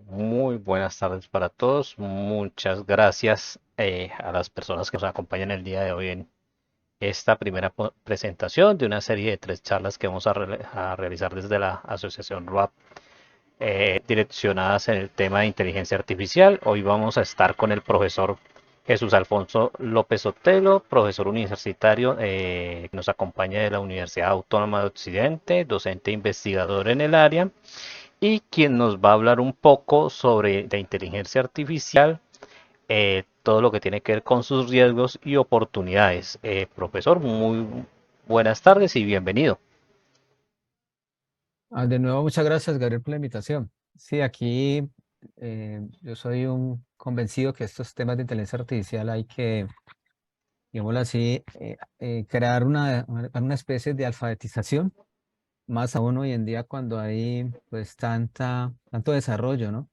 Muy buenas tardes para todos. Muchas gracias a las personas que nos acompañan el día de hoy en esta primera presentación de una serie de tres charlas que vamos a realizar desde la Asociación RUAP, direccionadas en el tema de inteligencia artificial. Hoy vamos a estar con el profesor Jesús Alfonso López Otelo, profesor universitario que nos acompaña de la Universidad Autónoma de Occidente, docente e investigador en el área y quien nos va a hablar un poco sobre la inteligencia artificial, todo lo que tiene que ver con sus riesgos y oportunidades. Profesor, muy buenas tardes y bienvenido. De nuevo, muchas gracias, Gabriel, por la invitación. Sí, aquí yo soy un convencido que estos temas de inteligencia artificial hay que, digámoslo así, crear una especie de alfabetización, más aún hoy en día cuando hay pues tanto desarrollo, ¿no?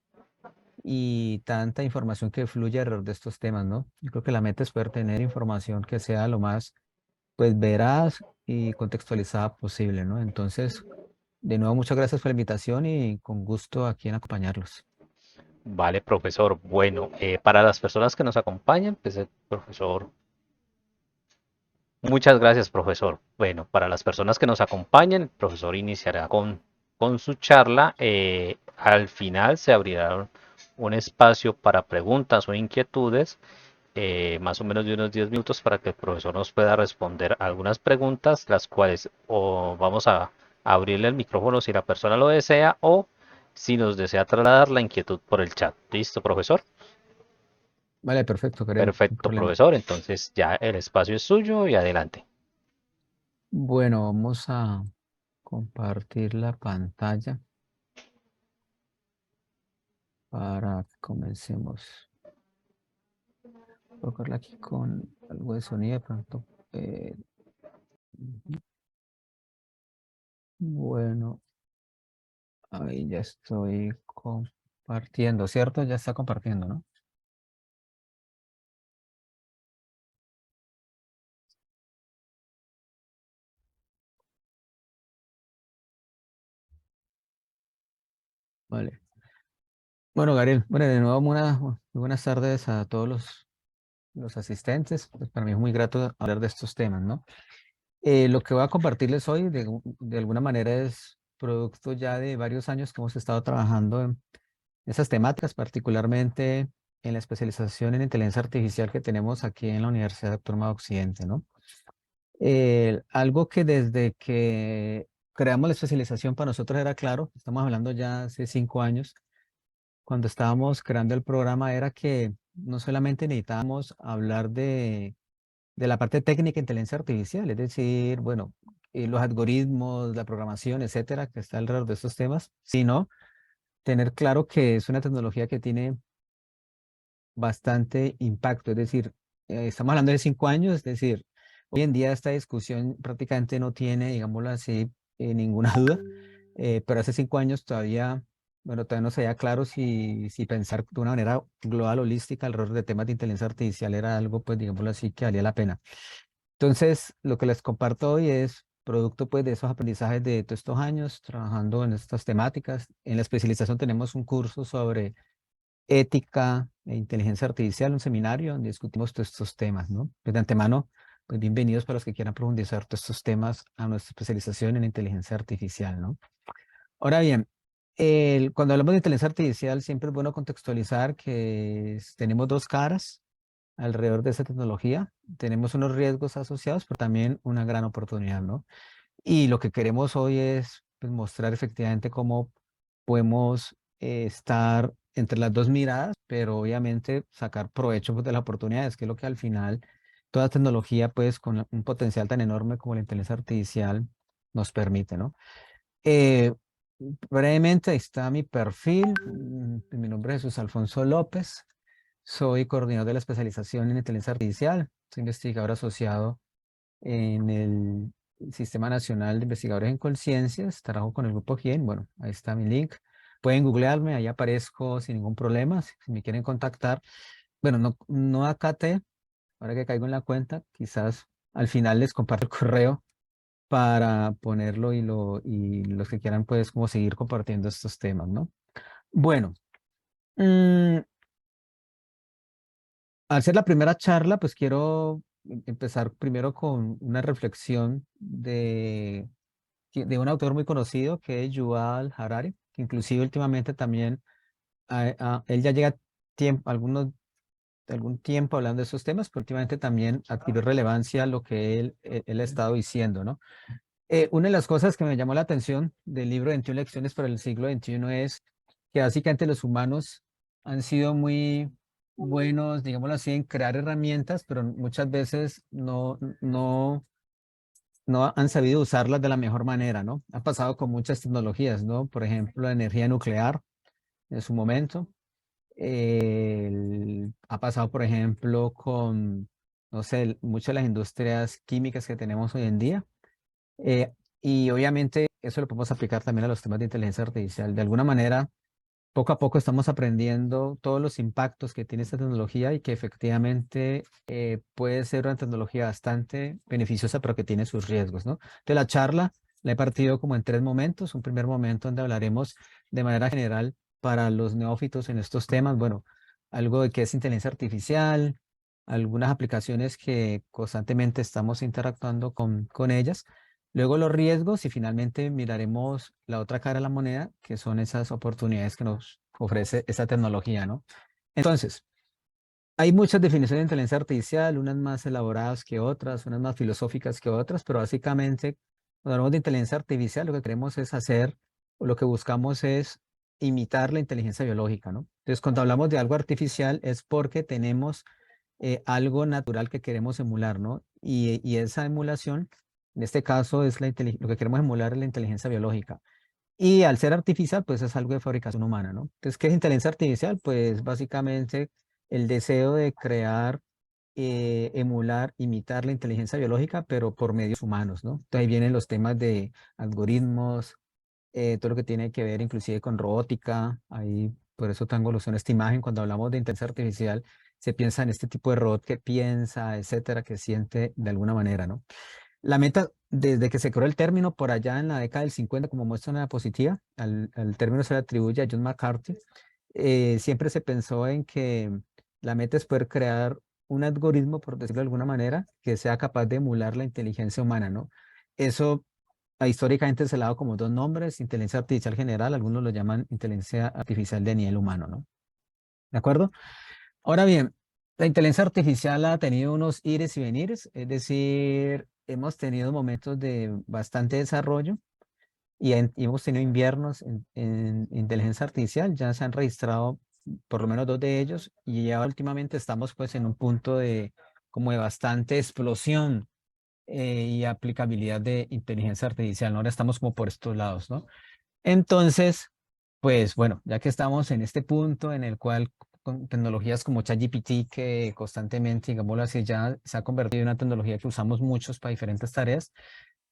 Y tanta información que fluye alrededor de estos temas, ¿no? Yo creo que la meta es poder tener información que sea lo más pues veraz y contextualizada posible, ¿no? Entonces, de nuevo, muchas gracias por la invitación y con gusto aquí en acompañarlos. Vale, profesor. Bueno, para las personas que nos acompañan, pues el profesor, muchas gracias, profesor. Bueno, para las personas que nos acompañan, el profesor iniciará con su charla. Al final se abrirá un espacio para preguntas o inquietudes, más o menos de unos 10 minutos para que el profesor nos pueda responder algunas preguntas, las cuales o vamos a abrirle el micrófono si la persona lo desea o si nos desea trasladar la inquietud por el chat. ¿Listo, profesor? Vale, perfecto, Karel, sin Perfecto, problema. profesor. Entonces ya el espacio es suyo y adelante. Bueno, vamos a compartir la pantalla para que comencemos. Colocarla aquí con algo de sonido de pronto. eh, ujú. Bueno, ahí ya estoy compartiendo, ¿cierto? Ya está compartiendo, ¿no? Vale. Bueno, Gabriel, bueno, de nuevo muy buenas tardes a todos los asistentes. Pues para mí es muy grato hablar de estos temas, ¿no? Lo que voy a compartirles hoy de alguna manera es producto ya de varios años que hemos estado trabajando en esas temáticas, particularmente en la especialización en inteligencia artificial que tenemos aquí en la Universidad Autónoma de Occidente, ¿no? Algo que desde que creamos la especialización para nosotros era claro, estamos hablando ya hace 5 años, cuando estábamos creando el programa, era que no solamente necesitábamos hablar de la parte técnica de inteligencia artificial, es decir, bueno, los algoritmos, la programación, etcétera, que está alrededor de estos temas, sino tener claro que es una tecnología que tiene bastante impacto, es decir, estamos hablando de 5 años, es decir, hoy en día esta discusión prácticamente no tiene, digámoslo así, ninguna duda, pero hace 5 años todavía, bueno, todavía no se veía claro si pensar de una manera global, holística, alrededor de temas de inteligencia artificial era algo, pues, digámoslo así, que valía la pena. Entonces, lo que les comparto hoy es producto pues de esos aprendizajes de todos estos años trabajando en estas temáticas. En la especialización tenemos un curso sobre ética e inteligencia artificial, un seminario donde discutimos todos estos temas, ¿no? Pues de antemano, pues bienvenidos para los que quieran profundizar todos estos temas a nuestra especialización en inteligencia artificial, ¿no? Ahora bien, cuando hablamos de inteligencia artificial, siempre es bueno contextualizar que tenemos dos caras alrededor de esa tecnología. Tenemos unos riesgos asociados, pero también una gran oportunidad, ¿no? Y lo que queremos hoy es pues, mostrar efectivamente cómo podemos estar entre las dos miradas, pero obviamente sacar provecho pues, de las oportunidades, que es lo que al final toda tecnología, pues con un potencial tan enorme como la inteligencia artificial nos permite, ¿no? Eh, Brevemente, ahí está mi perfil. Mi nombre es Jesús Alfonso López. Soy coordinador de la especialización en inteligencia artificial. Soy investigador asociado en el Sistema Nacional de Investigadores en Conciencias. Trabajo con el grupo GIEN. Bueno, ahí está mi link. Pueden googlearme, ahí aparezco sin ningún problema. Si me quieren contactar. Bueno, no acá ahora que caigo en la cuenta, quizás al final les comparto el correo para ponerlo y los que quieran pues como seguir compartiendo estos temas, ¿no? Bueno. Mm, Al ser la primera charla, pues quiero empezar primero con una reflexión de un autor muy conocido que es Yuval Harari, que inclusive últimamente también él ya lleva algún tiempo hablando de esos temas, pero últimamente también adquirió relevancia lo que él ha estado diciendo, ¿no? Una de las cosas que me llamó la atención del libro 21 lecciones para el siglo XXI es que básicamente los humanos han sido muy buenos, digámoslo así, en crear herramientas, pero muchas veces no han sabido usarlas de la mejor manera, ¿no? Ha pasado con muchas tecnologías, ¿no? Por ejemplo, la energía nuclear en su momento. Ha pasado, por ejemplo, con, no sé, muchas de las industrias químicas que tenemos hoy en día. Y obviamente eso lo podemos aplicar también a los temas de inteligencia artificial. De alguna manera, poco a poco estamos aprendiendo todos los impactos que tiene esta tecnología y que efectivamente puede ser una tecnología bastante beneficiosa, pero que tiene sus riesgos, ¿no? De la charla la he partido como en tres momentos. Un primer momento donde hablaremos de manera general para los neófitos en estos temas, bueno, algo de qué es inteligencia artificial, algunas aplicaciones que constantemente estamos interactuando con ellas. Luego los riesgos y finalmente miraremos la otra cara de la moneda, que son esas oportunidades que nos ofrece esta tecnología, ¿no? Entonces, hay muchas definiciones de inteligencia artificial, unas más elaboradas que otras, unas más filosóficas que otras, pero básicamente, cuando hablamos de inteligencia artificial, lo que queremos es hacer, o lo que buscamos es imitar la inteligencia biológica, ¿no? Entonces, cuando hablamos de algo artificial es porque tenemos algo natural que queremos emular, ¿no? Y esa emulación, en este caso, es lo que queremos emular es la inteligencia biológica. Y al ser artificial, pues es algo de fabricación humana, ¿no? Entonces, ¿qué es inteligencia artificial? Pues básicamente el deseo de crear, emular, imitar la inteligencia biológica, pero por medios humanos, ¿no? Entonces ahí vienen los temas de algoritmos, todo lo que tiene que ver inclusive con robótica. Ahí, por eso tengo alusión a esta imagen. Cuando hablamos de inteligencia artificial, se piensa en este tipo de robot que piensa, etcétera, que siente de alguna manera, ¿no? La meta, desde que se creó el término por allá en la década del 50, como muestra una diapositiva, al término se le atribuye a John McCarthy, siempre se pensó en que la meta es poder crear un algoritmo, por decirlo de alguna manera, que sea capaz de emular la inteligencia humana, ¿no? Eso históricamente se le ha dado como dos nombres: inteligencia artificial general, algunos lo llaman inteligencia artificial de nivel humano, ¿no? ¿De acuerdo? Ahora bien, la inteligencia artificial ha tenido unos ires y venires, es decir, hemos tenido momentos de bastante desarrollo y hemos tenido inviernos en inteligencia artificial. Ya se han registrado por lo menos dos de ellos y ya últimamente estamos pues en un punto de como de bastante explosión y aplicabilidad de inteligencia artificial, ¿no? Ahora estamos como por estos lados, ¿no? Entonces, pues bueno, ya que estamos en este punto en el cual con tecnologías como ChatGPT, que constantemente, digámoslo así, ya se ha convertido en una tecnología que usamos muchos para diferentes tareas,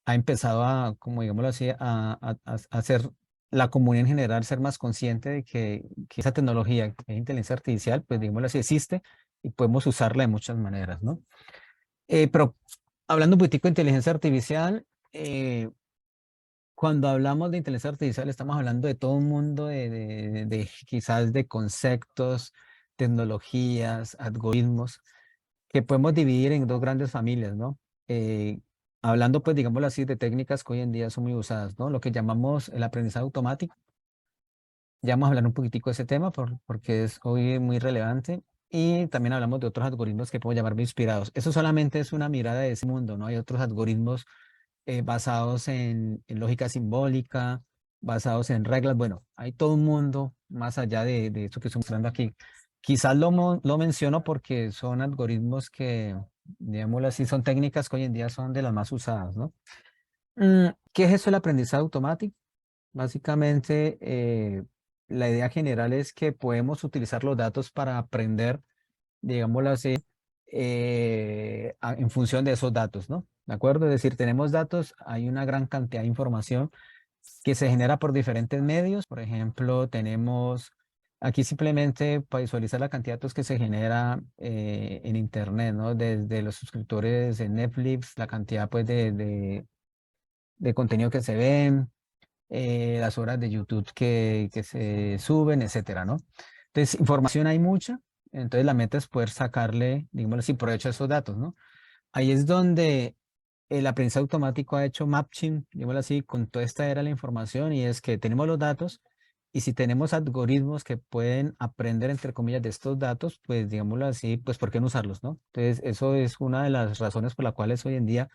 ha empezado a, como digámoslo así, a hacer la comunidad en general ser más consciente de que esa tecnología, que es inteligencia artificial, pues digámoslo así, existe y podemos usarla de muchas maneras, ¿no? Pero hablando un poquitico de inteligencia artificial, cuando hablamos de inteligencia artificial, estamos hablando de todo un mundo de quizás de conceptos, tecnologías, algoritmos, que podemos dividir en dos grandes familias, ¿no? Eh, Hablando, pues, digámoslo así, de técnicas que hoy en día son muy usadas, ¿no? Lo que llamamos el aprendizaje automático. Ya vamos a hablar un poquitico de ese tema porque es hoy muy relevante. Y también hablamos de otros algoritmos que podemos llamar inspirados. Eso solamente es una mirada de ese mundo, ¿no? Hay otros algoritmos basados en lógica simbólica, basados en reglas. Bueno, hay todo un mundo más allá de esto que estoy mostrando aquí. Quizás lo menciono porque son algoritmos que, digámoslo así, son técnicas que hoy en día son de las más usadas, ¿no? ¿Qué es eso el aprendizaje automático? Básicamente, la idea general es que podemos utilizar los datos para aprender, digámoslo así, en función de esos datos, ¿no? ¿De acuerdo? Es decir, tenemos datos, hay una gran cantidad de información que se genera por diferentes medios. Por ejemplo, tenemos aquí simplemente para visualizar la cantidad de datos que se genera en Internet, ¿no? Desde los suscriptores de Netflix, la cantidad pues de contenido que se ven, las horas de YouTube que se suben, etcétera, ¿no? Entonces, información hay mucha, entonces la meta es poder sacarle, digamos así, provecho a esos datos, ¿no? Ahí es donde el aprendizaje automático ha hecho matching, digámoslo así, con toda esta era de la información y es que tenemos los datos y si tenemos algoritmos que pueden aprender, entre comillas, de estos datos, pues digámoslo así, pues ¿por qué no usarlos, no? Entonces, eso es una de las razones por las cuales hoy en día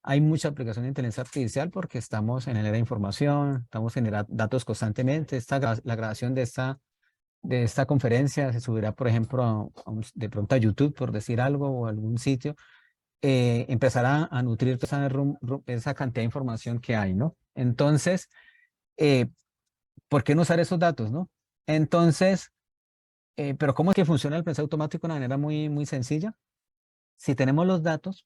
hay mucha aplicación de inteligencia artificial porque estamos en el era de información, estamos generando datos constantemente. La grabación de esta conferencia se subirá, por ejemplo, de pronto a YouTube, por decir algo, o a algún sitio empezará a nutrir toda esa cantidad de información que hay, ¿no? Entonces, eh, ¿por qué no usar esos datos, no? Entonces, pero ¿cómo es que funciona el pensado automático de una manera muy, muy sencilla? Si tenemos los datos,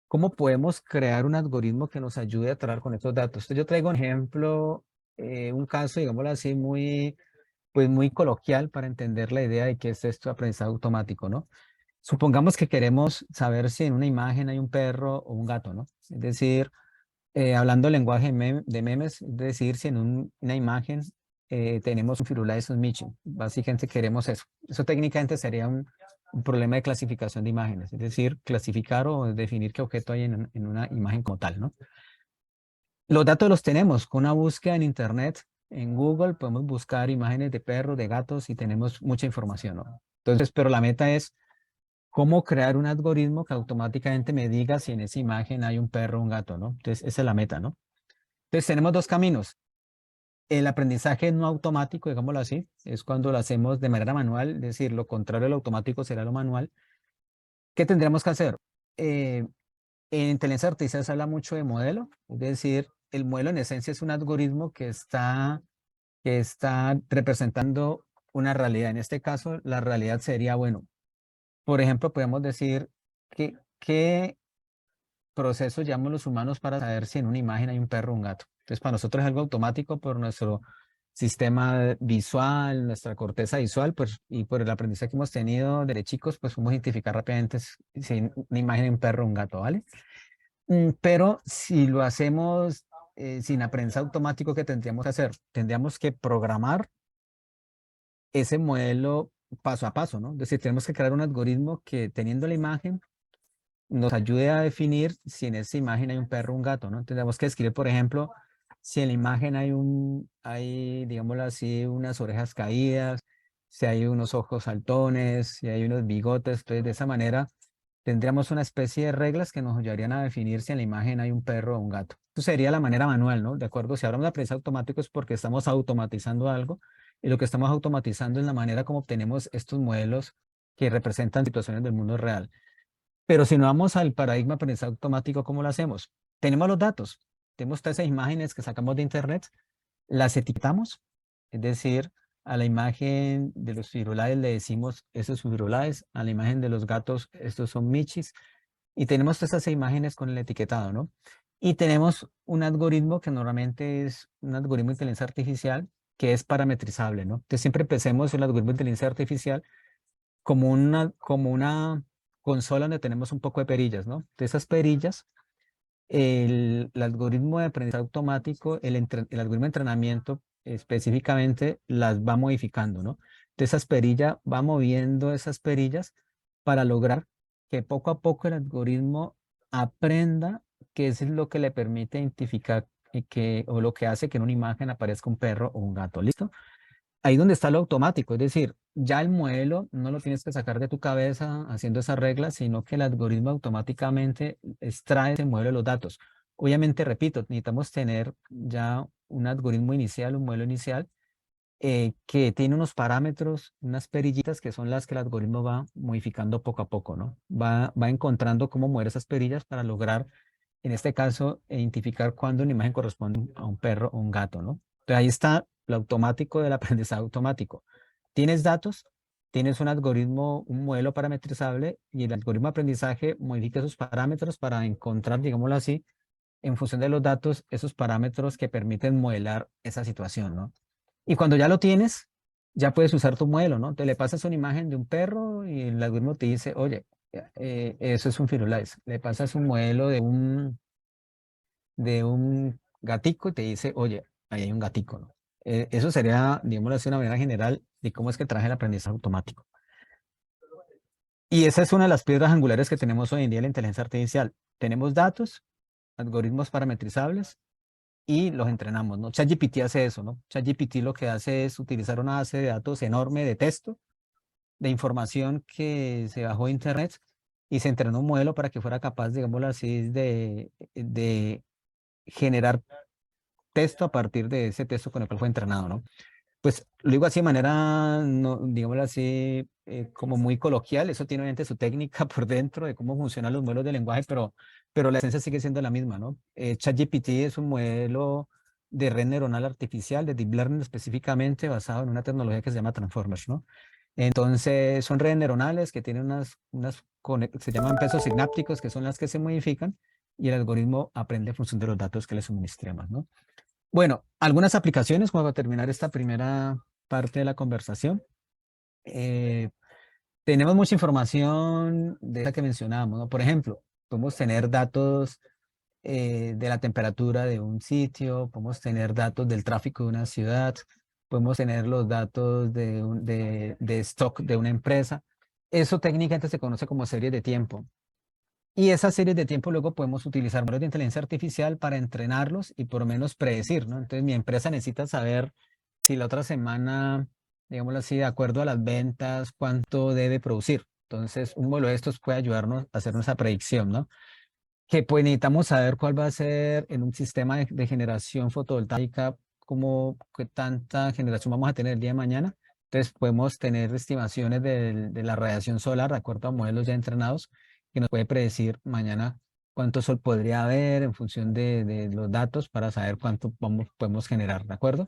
¿cómo podemos crear un algoritmo que nos ayude a trabajar con estos datos? Entonces, yo traigo un ejemplo, un caso, digámoslo así, muy, pues muy coloquial para entender la idea de qué es esto de aprendizaje automático, ¿no? Supongamos que queremos saber si en una imagen hay un perro o un gato, ¿no? Es decir, hablando lenguaje de memes, es decir, si en una imagen tenemos un Firulais o un Michi, básicamente queremos eso. Eso técnicamente sería un problema de clasificación de imágenes, es decir, clasificar o definir qué objeto hay en una imagen como tal, ¿no? Los datos los tenemos con una búsqueda en Internet, en Google, podemos buscar imágenes de perros, de gatos y tenemos mucha información, ¿no? Entonces, pero la meta es cómo crear un algoritmo que automáticamente me diga si en esa imagen hay un perro o un gato, ¿no? Entonces, esa es la meta, ¿no? Entonces, tenemos dos caminos. El aprendizaje no automático, digámoslo así, es cuando lo hacemos de manera manual, es decir, lo contrario al automático será lo manual. ¿Qué tendríamos que hacer? Eh, en inteligencia artificial se habla mucho de modelo, es decir, el modelo en esencia es un algoritmo que está representando una realidad. En este caso, la realidad sería, bueno, por ejemplo, podemos decir qué procesos llevamos los humanos para saber si en una imagen hay un perro o un gato. Entonces, para nosotros es algo automático por nuestro sistema visual, nuestra corteza visual, pues, y por el aprendizaje que hemos tenido desde chicos, pues podemos identificar rápidamente si hay una imagen de un perro o un gato, ¿vale? Pero si lo hacemos sin aprendizaje automático, ¿qué tendríamos que hacer? Tendríamos que programar ese modelo paso a paso, ¿no? Es decir, tenemos que crear un algoritmo que teniendo la imagen nos ayude a definir si en esa imagen hay un perro o un gato, ¿no? Tenemos que escribir, por ejemplo, si en la imagen hay, digámoslo así, unas orejas caídas, si hay unos ojos saltones, si hay unos bigotes, entonces de esa manera tendríamos una especie de reglas que nos ayudarían a definir si en la imagen hay un perro o un gato. Eso sería la manera manual, ¿no? De acuerdo, si hablamos de aprendizaje automático es porque estamos automatizando algo y lo que estamos automatizando es la manera como obtenemos estos modelos que representan situaciones del mundo real. Pero si no vamos al paradigma de aprendizaje automático, ¿cómo lo hacemos? Tenemos los datos, tenemos todas esas imágenes que sacamos de internet, las etiquetamos, es decir, a la imagen de los firulaes le decimos, esos firulaes, a la imagen de los gatos, estos son michis, y tenemos todas esas imágenes con el etiquetado, ¿no? Y tenemos un algoritmo que normalmente es un algoritmo de inteligencia artificial que es parametrizable, ¿no? Entonces siempre empecemos el algoritmo de inteligencia artificial como una consola donde tenemos un poco de perillas, ¿no? De esas perillas, el algoritmo de aprendizaje automático, el algoritmo de entrenamiento específicamente las va modificando, ¿no? De esas perillas, va moviendo esas perillas para lograr que poco a poco el algoritmo aprenda qué es lo que le permite identificar o lo que hace que en una imagen aparezca un perro o un gato. ¿Listo? Ahí donde está lo automático, es decir, ya el modelo no lo tienes que sacar de tu cabeza haciendo esas reglas, sino que el algoritmo automáticamente extrae ese modelo de los datos. Obviamente, repito, necesitamos tener ya un algoritmo inicial, un modelo inicial, que tiene unos parámetros, unas perillitas que son las que el algoritmo va modificando poco a poco, ¿no? Va encontrando cómo mover esas perillas para lograr, en este caso, identificar cuándo una imagen corresponde a un perro o un gato, ¿no? Entonces ahí está lo automático del aprendizaje automático. Tienes datos, tienes un algoritmo, un modelo parametrizable y el algoritmo de aprendizaje modifica esos parámetros para encontrar, digámoslo así, en función de los datos, esos parámetros que permiten modelar esa situación, ¿no? Y cuando ya lo tienes, ya puedes usar tu modelo, ¿no? Te le pasas una imagen de un perro y el algoritmo te dice, oye, eso es un Firulais. Le pasas un modelo de un gatico y te dice, oye, ahí hay un gatico, ¿no? Eso sería, digamos así, una manera general de cómo es que trabaja el aprendizaje automático. Y esa es una de las piedras angulares que tenemos hoy en día en la inteligencia artificial. Tenemos datos, algoritmos parametrizables y los entrenamos, ¿no? ChatGPT hace eso, ¿no? ChatGPT lo que hace es utilizar una base de datos enorme de texto, de información que se bajó de Internet y se entrenó un modelo para que fuera capaz, digámoslo así, de generar texto a partir de ese texto con el cual fue entrenado, ¿no? Pues lo digo así de manera, no, digámoslo así, como muy coloquial, eso tiene obviamente su técnica por dentro de cómo funcionan los modelos de lenguaje, pero la esencia sigue siendo la misma, ¿no? ChatGPT es un modelo de red neuronal artificial, de deep learning específicamente, basado en una tecnología que se llama Transformers, ¿no? Entonces, son redes neuronales que tienen se llaman pesos sinápticos, que son las que se modifican, y el algoritmo aprende en función de los datos que le suministremos, ¿no? Bueno, algunas aplicaciones, como para terminar esta primera parte de la conversación. Eh, Tenemos mucha información de la que mencionábamos, ¿no? Por ejemplo, podemos tener datos de la temperatura de un sitio, podemos tener datos del tráfico de una ciudad, podemos tener los datos de stock de una empresa. Eso técnicamente se conoce como series de tiempo. Y esas series de tiempo luego podemos utilizar modelos de inteligencia artificial para entrenarlos y por lo menos predecir, ¿no? Entonces mi empresa necesita saber si la otra semana, digámoslo así, de acuerdo a las ventas, cuánto debe producir. Entonces un modelo de estos puede ayudarnos a hacer esa predicción, ¿no? Que pues necesitamos saber cuál va a ser en un sistema de generación fotovoltaica, como qué tanta generación vamos a tener el día de mañana. Entonces podemos tener estimaciones de la radiación solar de acuerdo a modelos ya entrenados que nos puede predecir mañana cuánto sol podría haber en función de los datos para saber cuánto podemos generar, ¿de acuerdo?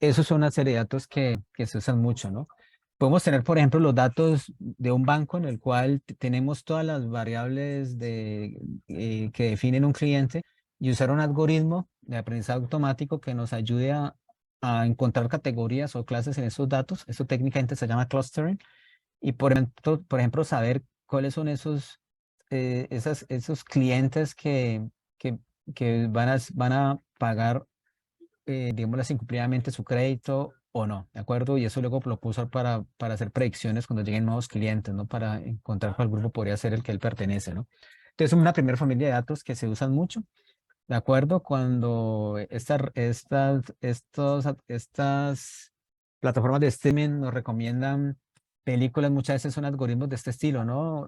Esos son una serie de datos que se usan mucho, ¿no? Podemos tener, por ejemplo, los datos de un banco en el cual tenemos todas las variables que definen un cliente y usar un algoritmo de aprendizaje automático que nos ayude a encontrar categorías o clases en esos datos. Eso técnicamente se llama clustering. Y por ejemplo, saber cuáles son esos clientes que, que van a pagar digámoslo así, incumplidamente su crédito o no, ¿de acuerdo? Y eso luego lo puedo usar para hacer predicciones cuando lleguen nuevos clientes, ¿no? Para encontrar cuál grupo podría ser el que él pertenece, ¿no? Entonces, es una primera familia de datos que se usan mucho, ¿de acuerdo? Cuando estas plataformas de streaming nos recomiendan películas, muchas veces son algoritmos de este estilo, ¿no?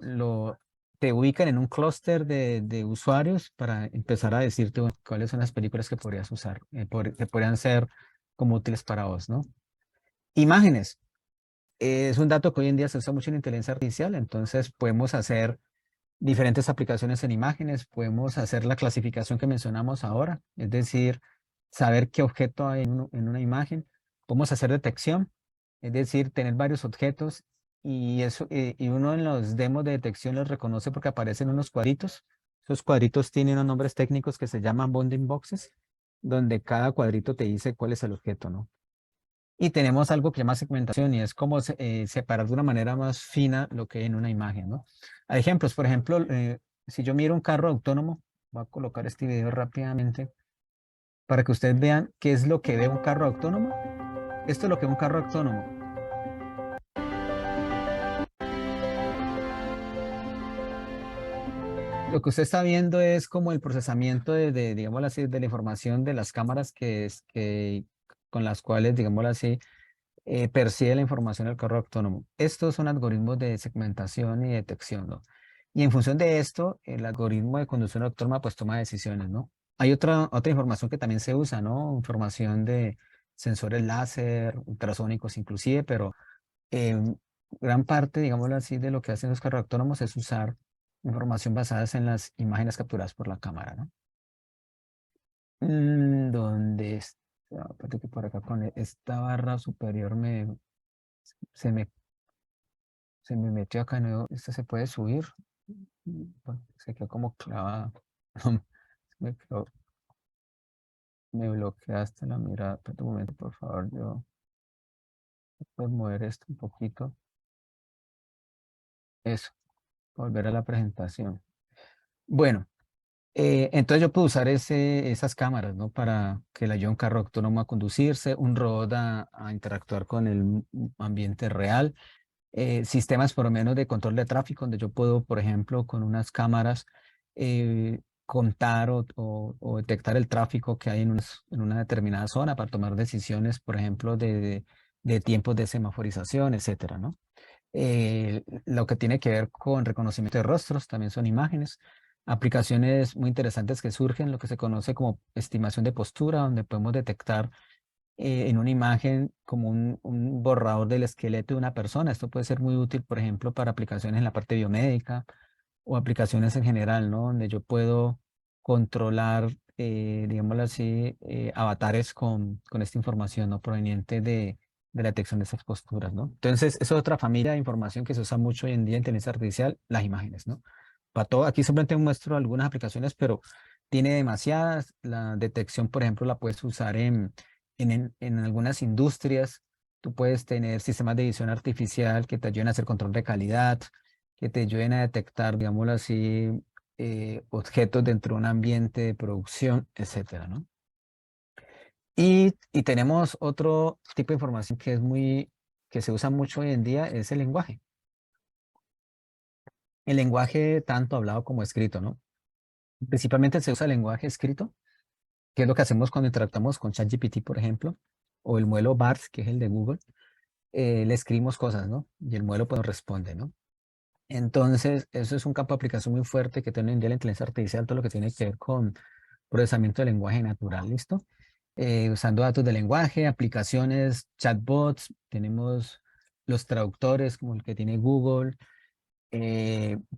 Te ubican en un clúster de usuarios para empezar a decirte bueno, cuáles son las películas que podrías usar, que podrían ser como útiles para vos, ¿no? Imágenes. Es un dato que hoy en día se usa mucho en inteligencia artificial, entonces podemos hacer diferentes aplicaciones en imágenes, podemos hacer la clasificación que mencionamos ahora, es decir, saber qué objeto hay en una imagen, podemos hacer detección, es decir, tener varios objetos y uno en los demos de detección los reconoce porque aparecen unos cuadritos. Esos cuadritos tienen unos nombres técnicos que se llaman bounding boxes, donde cada cuadrito te dice cuál es el objeto, ¿no? Y tenemos algo que se llama segmentación y es como separar de una manera más fina lo que hay en una imagen, ¿no? Hay ejemplos, por ejemplo, si yo miro un carro autónomo, voy a colocar este video rápidamente para que ustedes vean qué es lo que ve un carro autónomo. Esto es lo que ve un carro autónomo. Lo que usted está viendo es como el procesamiento digámoslo así, de la información de las cámaras con las cuales, digámoslo así, percibe la información del carro autónomo. Estos son algoritmos de segmentación y detección, ¿no? Y en función de esto, el algoritmo de conducción autónoma pues toma decisiones, ¿no? Hay otra información que también se usa, ¿no? Información de sensores láser, ultrasónicos inclusive, pero eh, gran parte, digámoslo así, de lo que hacen los carros autónomos es usar información basada en las imágenes capturadas por la cámara, ¿no? ¿Dónde está? Espérate que por acá con esta barra superior se me se me metió acá, ¿no? ¿Esta se puede subir? Bueno, se quedó como clavada. Me, me bloqueaste la mirada. Espera un momento, por favor. Yo puedo mover esto un poquito. Eso, volver a la presentación. Bueno, Entonces yo puedo usar esas cámaras, ¿no? Para que le ayude a un carro autónomo a conducirse, un robot a interactuar con el ambiente real, sistemas por lo menos de control de tráfico, donde yo puedo, por ejemplo, con unas cámaras contar o detectar el tráfico que hay en una determinada zona para tomar decisiones, por ejemplo, de tiempos de semaforización, etcétera, ¿no? Lo que tiene que ver con reconocimiento de rostros, también son imágenes. Aplicaciones muy interesantes que surgen, lo que se conoce como estimación de postura, donde podemos detectar en una imagen como un borrador del esqueleto de una persona. Esto puede ser muy útil, por ejemplo, para aplicaciones en la parte biomédica o aplicaciones en general, ¿no? Donde yo puedo controlar, digámoslo así, avatares con esta información, ¿no? Proveniente de la detección de esas posturas, ¿no? Entonces, eso es otra familia de información que se usa mucho hoy en día en inteligencia artificial, las imágenes, ¿no? Para todo, aquí simplemente muestro algunas aplicaciones, pero tiene demasiadas. La detección, por ejemplo, la puedes usar en algunas industrias. Tú puedes tener sistemas de visión artificial que te ayuden a hacer control de calidad, que te ayuden a detectar, digámoslo así, objetos dentro de un ambiente de producción, etcétera, ¿no? Y tenemos otro tipo de información que se usa mucho hoy en día, es el lenguaje. El lenguaje tanto hablado como escrito, ¿no? Principalmente se usa el lenguaje escrito, que es lo que hacemos cuando interactuamos con ChatGPT, por ejemplo, o el modelo BART, que es el de Google. Le escribimos cosas, ¿no? Y el modelo pues nos responde, ¿no? Entonces, eso es un campo de aplicación muy fuerte que tiene hoy en día la inteligencia artificial, todo lo que tiene que ver con procesamiento de lenguaje natural, ¿listo? Usando datos de lenguaje, aplicaciones, chatbots, tenemos los traductores como el que tiene Google,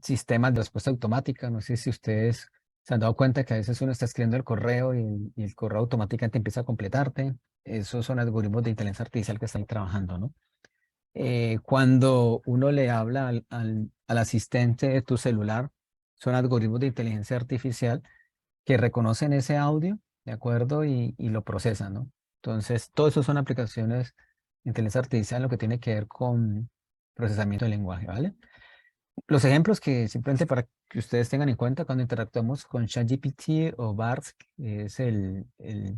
sistemas de respuesta automática. No sé si ustedes se han dado cuenta que a veces uno está escribiendo el correo y el correo automáticamente empieza a completarte. Esos son algoritmos de inteligencia artificial que están trabajando, ¿no? Cuando uno le habla al asistente de tu celular, son algoritmos de inteligencia artificial que reconocen ese audio, ¿de acuerdo? Y lo procesan, ¿no? Entonces, todo eso son aplicaciones de inteligencia artificial, lo que tiene que ver con procesamiento de lenguaje, ¿vale? Los ejemplos que simplemente para que ustedes tengan en cuenta cuando interactuamos con ChatGPT o BART, que es el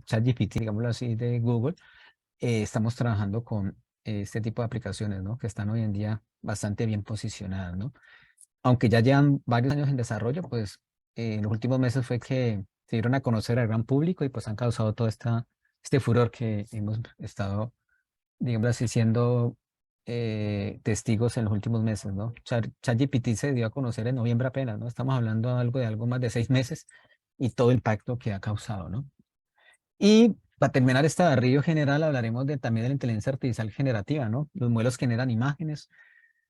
ChatGPT, digámoslo así, de Google, estamos trabajando con este tipo de aplicaciones, ¿no? Que están hoy en día bastante bien posicionadas, ¿no? Aunque ya llevan varios años en desarrollo, pues en los últimos meses fue que se dieron a conocer al gran público y pues han causado todo este furor que hemos estado, digamos así, siendo testigos en los últimos meses, ¿no? ChatGPT se dio a conocer en noviembre apenas, ¿no? Estamos hablando de algo más de 6 meses y todo el impacto que ha causado, ¿no? Y para terminar este barrillo general, hablaremos también de la inteligencia artificial generativa, ¿no? Los modelos que generan imágenes,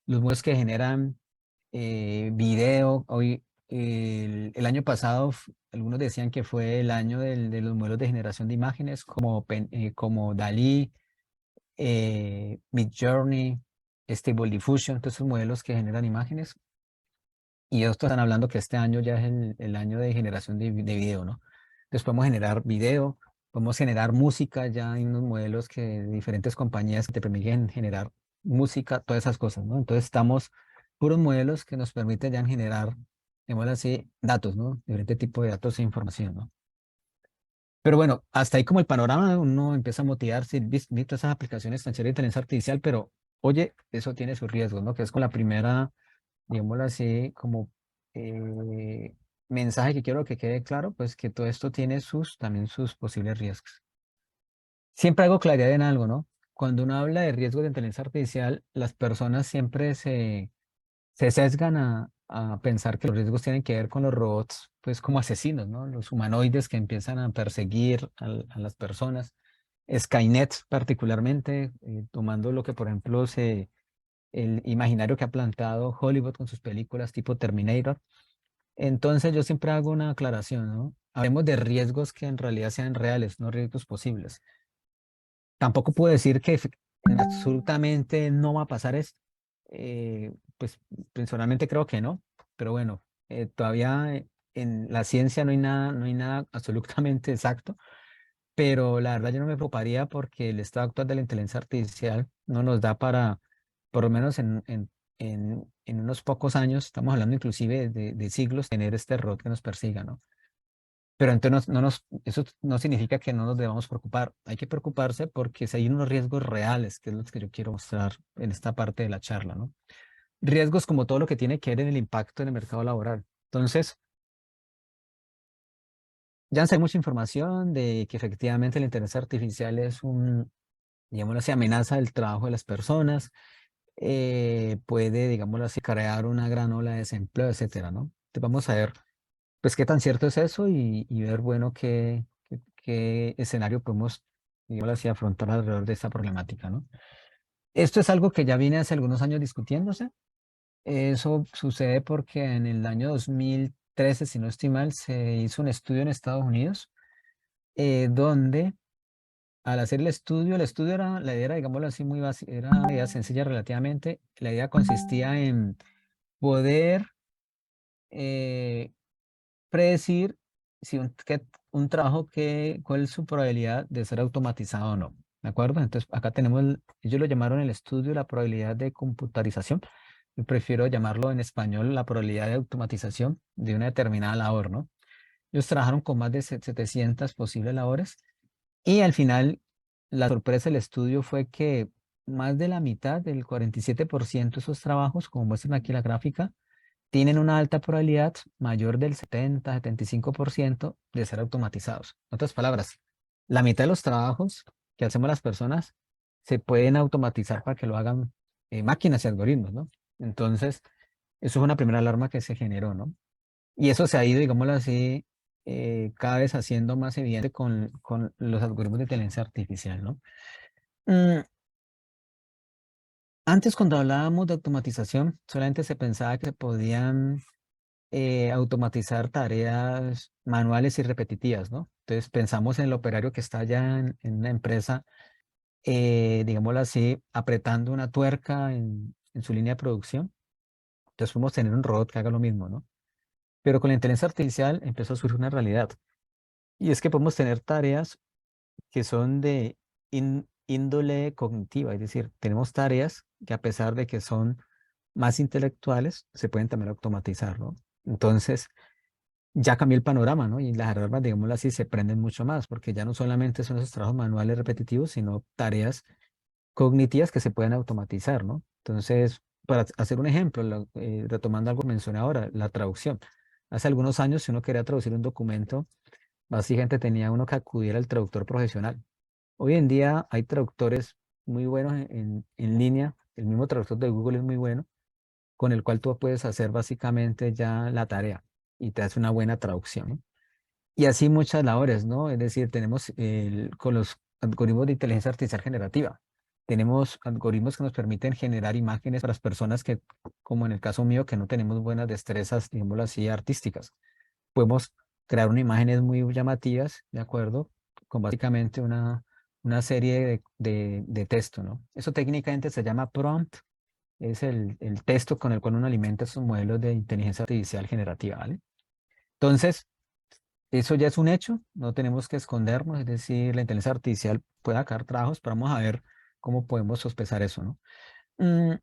los modelos que generan video. Hoy, el año pasado, algunos decían que fue el año de los modelos de generación de imágenes como DALL-E, Midjourney, Stable Diffusion, todos esos modelos que generan imágenes. Y ellos están hablando que este año ya es el año de generación de video, ¿no? Entonces podemos generar video, podemos generar música, ya hay unos modelos que diferentes compañías que te permiten generar música, todas esas cosas, ¿no? Entonces estamos puros modelos que nos permiten ya generar, digamos así, datos, ¿no? Diferente tipo de datos e información, ¿no? Pero bueno, hasta ahí como el panorama, uno empieza a motivarse, visto esas aplicaciones tan chéveres de inteligencia artificial, pero oye, eso tiene sus riesgos, ¿no? Que es con la primera, digámoslo así, como eh, mensaje que quiero que quede claro, pues que todo esto tiene también sus posibles riesgos. Siempre hago claridad en algo, ¿no? Cuando uno habla de riesgos de inteligencia artificial, las personas siempre se sesgan a pensar que los riesgos tienen que ver con los robots, pues como asesinos, ¿no? Los humanoides que empiezan a perseguir a las personas. Skynet particularmente, tomando lo que, por ejemplo, el imaginario que ha plantado Hollywood con sus películas tipo Terminator. Entonces yo siempre hago una aclaración, ¿no? Hablemos de riesgos que en realidad sean reales, no riesgos posibles. Tampoco puedo decir que absolutamente no va a pasar esto. Pues personalmente creo que no, pero bueno, todavía en la ciencia no hay nada absolutamente exacto, pero la verdad yo no me preocuparía porque el estado actual de la inteligencia artificial no nos da para, por lo menos en unos pocos años, estamos hablando inclusive de siglos, tener este robot que nos persiga, ¿no? Pero entonces eso no significa que no nos debamos preocupar. Hay que preocuparse porque si hay unos riesgos reales, que es los que yo quiero mostrar en esta parte de la charla, ¿no? Riesgos como todo lo que tiene que ver en el impacto en el mercado laboral. Entonces, ya sé mucha información de que efectivamente la inteligencia artificial es digámoslo así, amenaza el trabajo de las personas, puede, digámoslo así, crear una gran ola de desempleo, etcétera, ¿no? Entonces vamos a ver, pues, qué tan cierto es eso y ver, bueno, qué escenario podemos, digámoslo así, afrontar alrededor de esta problemática, ¿no? Esto es algo que ya viene hace algunos años discutiéndose. Eso sucede porque en el año 2013, si no estoy mal, se hizo un estudio en Estados Unidos, donde al hacer el estudio era, la idea era, digámoslo así, muy básica, era una idea sencilla relativamente. La idea consistía en poder eh, predecir si un trabajo cuál es su probabilidad de ser automatizado o no. ¿De acuerdo? Entonces, acá tenemos, ellos lo llamaron el estudio la probabilidad de computarización. Yo prefiero llamarlo en español la probabilidad de automatización de una determinada labor, ¿no? Ellos trabajaron con más de 700 posibles labores y al final la sorpresa del estudio fue que más de la mitad, del 47% de esos trabajos, como muestran aquí la gráfica, tienen una alta probabilidad mayor del 70-75% de ser automatizados. En otras palabras, la mitad de los trabajos que hacemos las personas se pueden automatizar para que lo hagan máquinas y algoritmos, ¿no? Entonces, eso fue una primera alarma que se generó, ¿no? Y eso se ha ido, digámoslo así, cada vez haciendo más evidente con los algoritmos de inteligencia artificial, ¿no? Mm, Antes, cuando hablábamos de automatización, solamente se pensaba que se podían automatizar tareas manuales y repetitivas, ¿no? Entonces pensamos en el operario que está allá en una empresa, digámoslo así, apretando una tuerca en su línea de producción. Entonces podemos tener un robot que haga lo mismo, ¿no? Pero con la inteligencia artificial empezó a surgir una realidad. Y es que podemos tener tareas que son de índole cognitiva, es decir, tenemos tareas que a pesar de que son más intelectuales, se pueden también automatizar, ¿no? Entonces, ya cambió el panorama, ¿no? Y las alarmas, digámoslo así, se prenden mucho más, porque ya no solamente son esos trabajos manuales repetitivos, sino tareas cognitivas que se pueden automatizar, ¿no? Entonces, para hacer un ejemplo, retomando algo que mencioné ahora, la traducción. Hace algunos años, si uno quería traducir un documento, básicamente tenía uno que acudir al traductor profesional. Hoy en día hay traductores muy buenos en línea, el mismo traductor de Google es muy bueno, con el cual tú puedes hacer básicamente ya la tarea y te hace una buena traducción, ¿no? Y así muchas labores, ¿no? Es decir, tenemos con los algoritmos de inteligencia artificial generativa, tenemos algoritmos que nos permiten generar imágenes para las personas que, como en el caso mío, que no tenemos buenas destrezas, digámoslo así, artísticas. Podemos crear unas imágenes muy llamativas, ¿de acuerdo? Con básicamente una serie de texto, ¿no? Eso técnicamente se llama prompt, es el texto con el cual uno alimenta sus modelos de inteligencia artificial generativa, ¿vale? Entonces, eso ya es un hecho, no tenemos que escondernos, es decir, la inteligencia artificial puede sacar trabajos, pero vamos a ver cómo podemos sospechar eso, ¿no? Mm,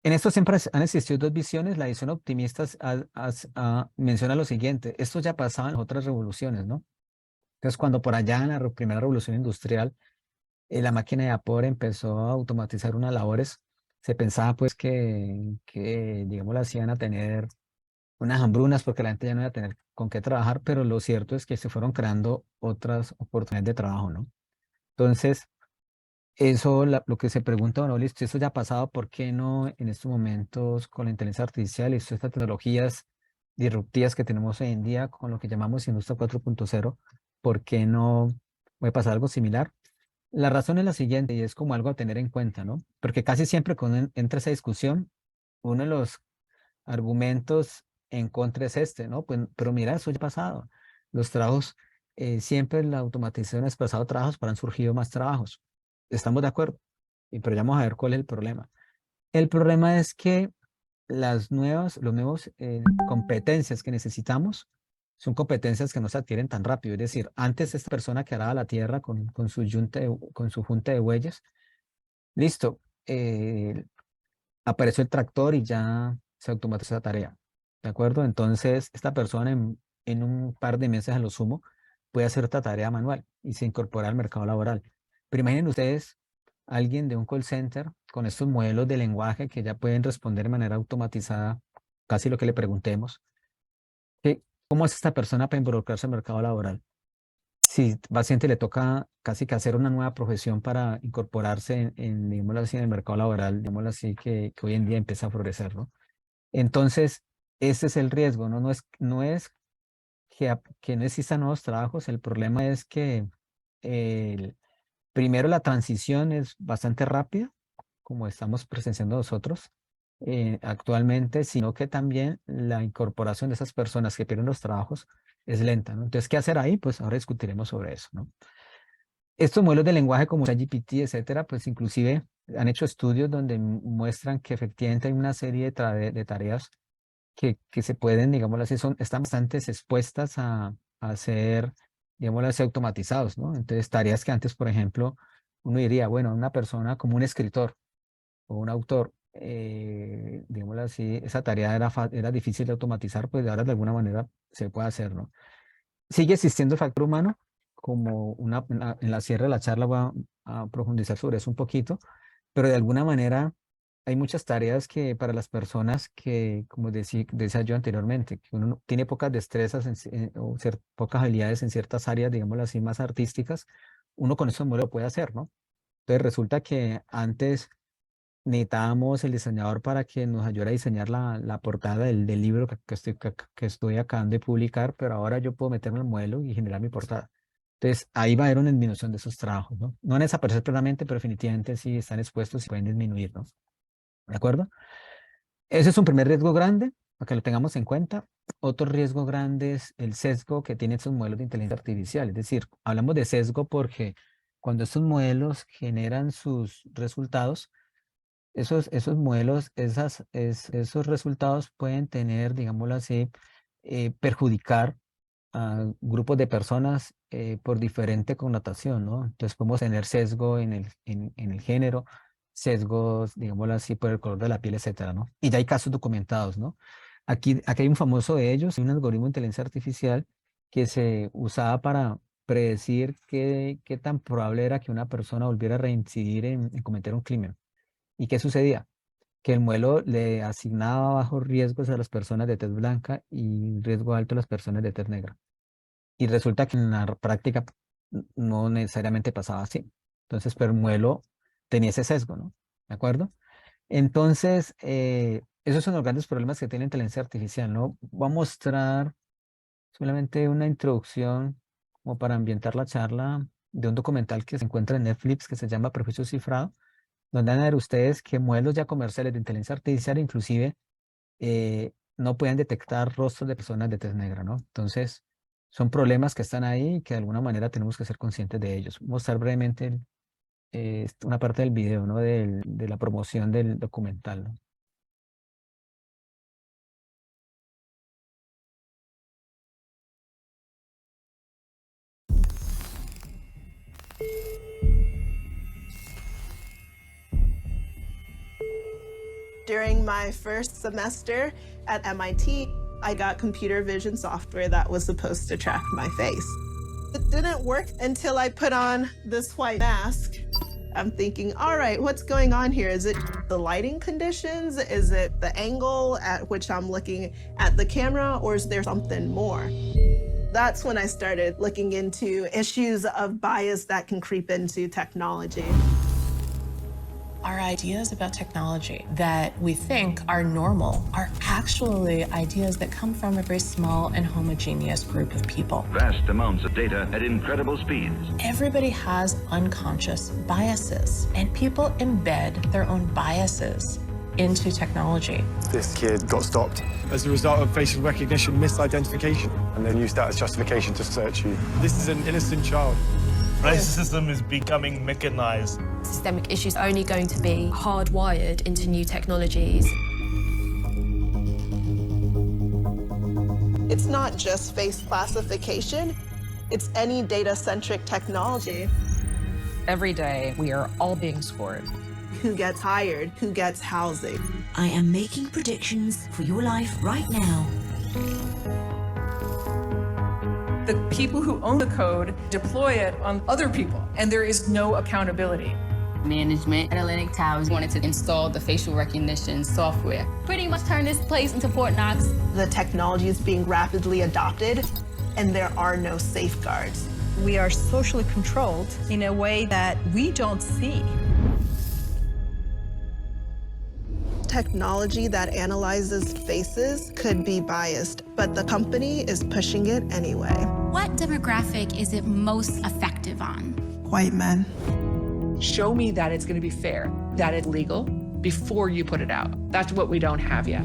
en esto siempre han existido dos visiones. La visión optimista menciona lo siguiente: esto ya pasaba en las otras revoluciones, ¿no? Entonces, cuando por allá en la primera revolución industrial, la máquina de vapor empezó a automatizar unas labores, se pensaba pues que digamos, las iban a tener unas hambrunas porque la gente ya no iba a tener con qué trabajar, pero lo cierto es que se fueron creando otras oportunidades de trabajo, ¿no? Entonces, eso, lo que se pregunta, bueno, listo, eso ya ha pasado, ¿por qué no en estos momentos con la inteligencia artificial y todas estas tecnologías disruptivas que tenemos hoy en día con lo que llamamos industria 4.0, ¿por qué no puede pasar algo similar? La razón es la siguiente y es como algo a tener en cuenta, ¿no? Porque casi siempre cuando entra esa discusión, uno de los argumentos en contra es este, ¿no? Pues, pero mira, eso ya ha pasado. Los trabajos, siempre la automatización ha desplazado trabajos, pero han surgido más trabajos. Estamos de acuerdo. Pero ya vamos a ver cuál es el problema. El problema es que los nuevos competencias que necesitamos son competencias que no se adquieren tan rápido. Es decir, antes esta persona que araba la tierra con su junta de bueyes, listo, apareció el tractor y ya se automatizó la tarea. ¿De acuerdo? Entonces, esta persona en un par de meses a lo sumo, puede hacer otra tarea manual y se incorpora al mercado laboral. Pero imaginen ustedes alguien de un call center con estos modelos de lenguaje que ya pueden responder de manera automatizada casi lo que le preguntemos. ¿Cómo hace esta persona para involucrarse al mercado laboral? Si al paciente le toca casi que hacer una nueva profesión para incorporarse digámoslo así, en el mercado laboral, digámoslo así, que hoy en día empieza a florecer, ¿no? Entonces, ese es el riesgo, ¿no? No es que no existan nuevos trabajos, el problema es que primero la transición es bastante rápida, como estamos presenciando nosotros actualmente, sino que también la incorporación de esas personas que pierden los trabajos es lenta, ¿no? Entonces, ¿qué hacer ahí? Pues ahora discutiremos sobre eso, ¿no? Estos modelos de lenguaje como ChatGPT, etcétera, pues inclusive han hecho estudios donde muestran que efectivamente hay una serie de tareas que se pueden, digámoslo así, están bastante expuestas a ser, digámoslo así, automatizados, ¿no? Entonces, tareas que antes, por ejemplo, uno diría, bueno, una persona como un escritor o un autor, digámoslo así, esa tarea era difícil de automatizar, pues ahora de alguna manera se puede hacer, ¿no? Sigue existiendo el factor humano, como en la cierre de la charla voy a profundizar sobre eso un poquito, pero de alguna manera hay muchas tareas que para las personas que, como decía yo anteriormente, que uno tiene pocas destrezas o pocas habilidades en ciertas áreas, digámoslo así, más artísticas, uno con eso lo puede hacer, ¿no? Entonces resulta que antes necesitábamos el diseñador para que nos ayudara a diseñar la portada del libro que estoy acabando de publicar, pero ahora yo puedo meterme en el modelo y generar mi portada. Entonces, ahí va a haber una disminución de esos trabajos, ¿no? No van a desaparecer plenamente, pero definitivamente sí están expuestos y pueden disminuir, ¿no? ¿De acuerdo? Ese es un primer riesgo grande, para que lo tengamos en cuenta. Otro riesgo grande es el sesgo que tienen estos modelos de inteligencia artificial. Es decir, hablamos de sesgo porque cuando estos modelos generan sus resultados, esos modelos, esos resultados pueden tener, digámoslo así, perjudicar a grupos de personas por diferente connotación, ¿no? Entonces podemos tener sesgo en el género, sesgos, digámoslo así, por el color de la piel, etcétera, ¿no? Y ya hay casos documentados, ¿no? Aquí hay un famoso de ellos, un algoritmo de inteligencia artificial que se usaba para predecir qué tan probable era que una persona volviera a reincidir en cometer un crimen. ¿Y qué sucedía? Que el modelo le asignaba bajos riesgos a las personas de tez blanca y riesgo alto a las personas de tez negra. Y resulta que en la práctica no necesariamente pasaba así. Entonces, pero el modelo tenía ese sesgo, ¿no? ¿De acuerdo? Entonces, esos son los grandes problemas que tiene la inteligencia artificial, ¿no? Voy a mostrar solamente una introducción como para ambientar la charla de un documental que se encuentra en Netflix que se llama Prejuicio Cifrado, donde van a ver ustedes que modelos ya comerciales de inteligencia artificial inclusive no pueden detectar rostros de personas de tez negra, ¿no? Entonces, son problemas que están ahí y que de alguna manera tenemos que ser conscientes de ellos. Voy a mostrar brevemente una parte del video, ¿no? De la promoción del documental, ¿no? During my first semester at MIT, I got computer vision software that was supposed to track my face. It didn't work until I put on this white mask. I'm thinking, all right, what's going on here? Is it the lighting conditions? Is it the angle at which I'm looking at the camera, or is there something more? That's when I started looking into issues of bias that can creep into technology. Our ideas about technology that we think are normal are actually ideas that come from a very small and homogeneous group of people. Vast amounts of data at incredible speeds. Everybody has unconscious biases, and people embed their own biases into technology. This kid got stopped as a result of facial recognition misidentification, and then used that as justification to search you. This is an innocent child. Racism is becoming mechanized. Systemic issues are only going to be hardwired into new technologies. It's not just face classification, it's any data-centric technology. Every day, we are all being scored. Who gets hired? Who gets housing? I am making predictions for your life right now. The people who own the code deploy it on other people, and there is no accountability. Management at Atlantic Towers wanted to install the facial recognition software. Pretty much turn this place into Fort Knox. The technology is being rapidly adopted, and there are no safeguards. We are socially controlled in a way that we don't see. Technology that analyzes faces could be biased, but the company is pushing it anyway. What demographic is it most effective on? White men. Show me that it's going to be fair, that it's legal, before you put it out. That's what we don't have yet.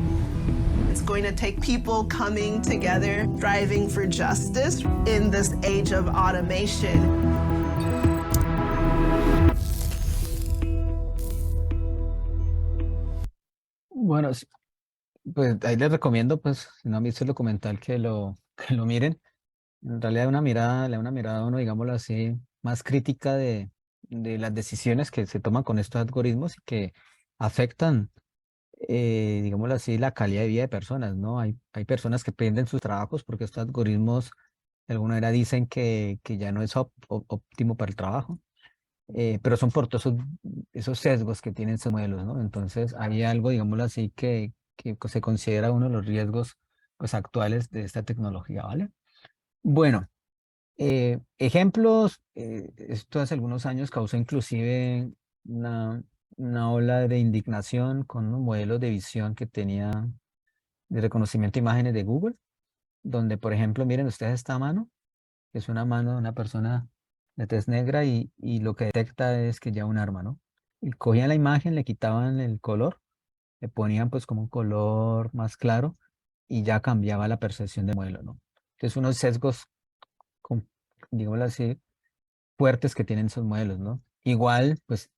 It's going to take people coming together, striving for justice in this age of automation. Bueno, pues ahí les recomiendo, pues, si no han visto el documental, que lo miren. En realidad le da una mirada a uno, digámoslo así, más crítica de las decisiones que se toman con estos algoritmos y que afectan, digámoslo así, la calidad de vida de personas, ¿no? Hay personas que pierden sus trabajos porque estos algoritmos de alguna manera dicen que ya no es óptimo para el trabajo, pero son por todos esos sesgos que tienen esos modelos, ¿no? Entonces hay algo, digámoslo así, que se considera uno de los riesgos, pues, actuales de esta tecnología, ¿vale? Bueno. Ejemplos, esto hace algunos años causó inclusive una ola de indignación con unos modelos de visión que tenía de reconocimiento de imágenes de Google, donde, por ejemplo, miren ustedes esta mano, que es una mano de una persona de tez negra y lo que detecta es que ya un arma, ¿no? Y cogían la imagen, le quitaban el color, le ponían pues como un color más claro y ya cambiaba la percepción del modelo, ¿no? Entonces unos sesgos, digámoslo así, fuertes que tienen esos modelos, ¿no? Igual, pues,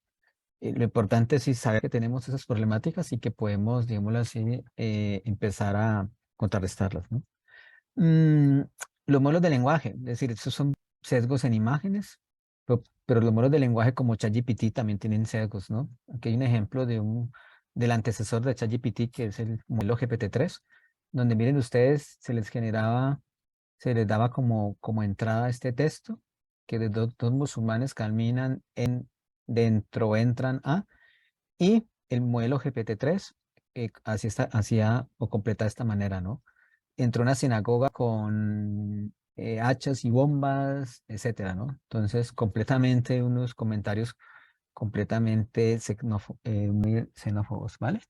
lo importante es saber que tenemos esas problemáticas y que podemos, digámoslo así, empezar a contrarrestarlas, ¿no? Los modelos de lenguaje, es decir, esos son sesgos en imágenes, pero los modelos de lenguaje como ChatGPT también tienen sesgos, ¿no? Aquí hay un ejemplo del antecesor de ChatGPT, que es el modelo GPT-3, donde miren ustedes, se les daba como entrada este texto, que de dos musulmanes caminan entran a, y el modelo GPT-3 hacía o completa de esta manera, ¿no? Entró a una sinagoga con hachas y bombas, etcétera, ¿no? Entonces, completamente unos comentarios completamente muy xenófobos, ¿vale?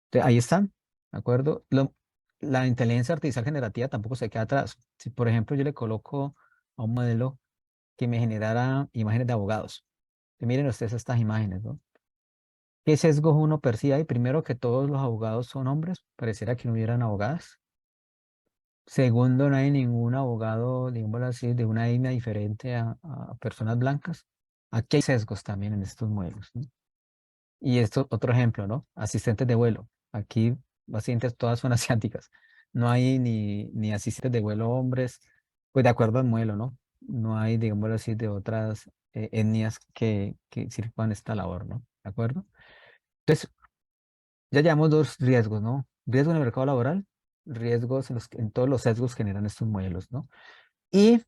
Entonces, ahí están, ¿de acuerdo? La inteligencia artificial generativa tampoco se queda atrás. Si, por ejemplo, yo le coloco a un modelo que me generara imágenes de abogados, que miren ustedes estas imágenes, ¿no? ¿Qué sesgos uno percibe ahí? Primero, que todos los abogados son hombres, pareciera que no hubieran abogadas. Segundo, no hay ningún abogado, digámoslo así, de una etnia diferente a personas blancas. Aquí hay sesgos también en estos modelos, ¿no? Y esto, otro ejemplo, ¿no? Asistentes de vuelo. Aquí, básicamente todas son asiáticas. No hay ni asistentes de vuelo hombres, pues de acuerdo al modelo, ¿no? No hay, digámoslo así, de otras etnias que sirvan esta labor, ¿no? ¿De acuerdo? Entonces, ya llevamos dos riesgos, ¿no? Riesgo en el mercado laboral, riesgos en todos los sesgos que generan estos modelos, ¿no? Y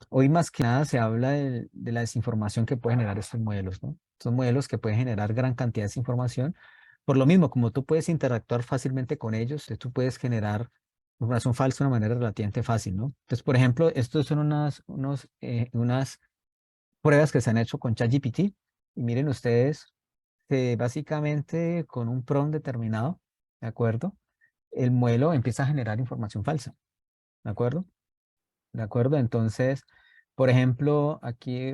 hoy más que nada se habla de la desinformación que pueden generar estos modelos, ¿no? Son modelos que pueden generar gran cantidad de desinformación. Por lo mismo, como tú puedes interactuar fácilmente con ellos, tú puedes generar información falsa de una manera relativamente fácil, ¿no? Entonces, por ejemplo, estos son unas pruebas que se han hecho con ChatGPT. Y miren ustedes, básicamente con un prompt determinado, ¿de acuerdo? El modelo empieza a generar información falsa, ¿de acuerdo? ¿De acuerdo? Entonces, por ejemplo, aquí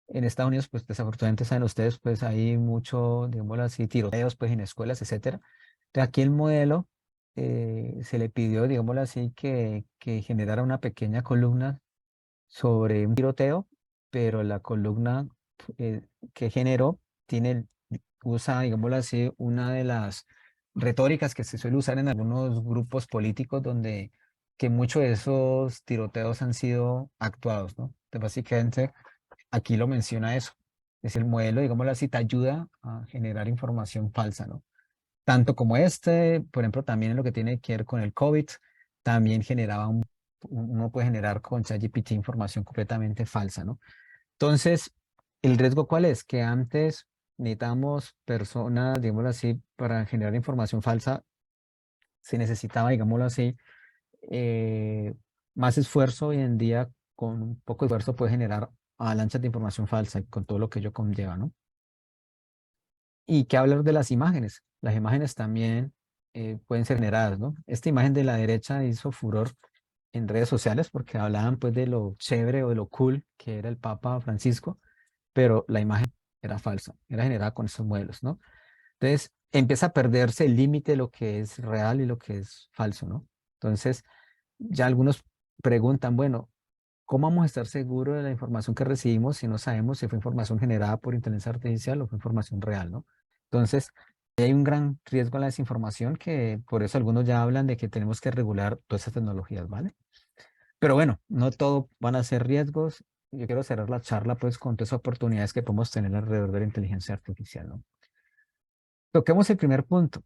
en Estados Unidos, pues desafortunadamente saben ustedes, pues hay mucho, digámoslo así, tiroteos, pues en escuelas, etcétera. Entonces, aquí el modelo se le pidió, digámoslo así, que generara una pequeña columna sobre un tiroteo, pero la columna que generó usa, digámoslo así, una de las retóricas que se suele usar en algunos grupos políticos donde que muchos de esos tiroteos han sido actuados, ¿no? Entonces, básicamente, aquí lo menciona eso. Es el modelo, digámoslo así, te ayuda a generar información falsa, ¿no? Tanto como por ejemplo, también en lo que tiene que ver con el COVID, también generaba uno puede generar con ChatGPT información completamente falsa, ¿no? Entonces, ¿el riesgo cuál es? Que antes necesitamos personas, digámoslo así, para generar información falsa, se necesitaba, digámoslo así, eh, más esfuerzo. Hoy en día, con un poco de esfuerzo, puede generar avalanchas de información falsa y con todo lo que ello conlleva, ¿no? Y qué hablar de las imágenes. Las imágenes también pueden ser generadas, ¿no? Esta imagen de la derecha hizo furor en redes sociales porque hablaban pues de lo chévere o de lo cool que era el Papa Francisco, pero la imagen era falsa, era generada con esos modelos, ¿no? Entonces empieza a perderse el límite de lo que es real y lo que es falso, ¿no? Entonces ya algunos preguntan, bueno, ¿cómo vamos a estar seguros de la información que recibimos si no sabemos si fue información generada por inteligencia artificial o fue información real, ¿no? Entonces, hay un gran riesgo a la desinformación que por eso algunos ya hablan de que tenemos que regular todas esas tecnologías, ¿vale? Pero bueno, no todo van a ser riesgos. Yo quiero cerrar la charla pues con todas esas oportunidades que podemos tener alrededor de la inteligencia artificial, ¿no? Toquemos el primer punto.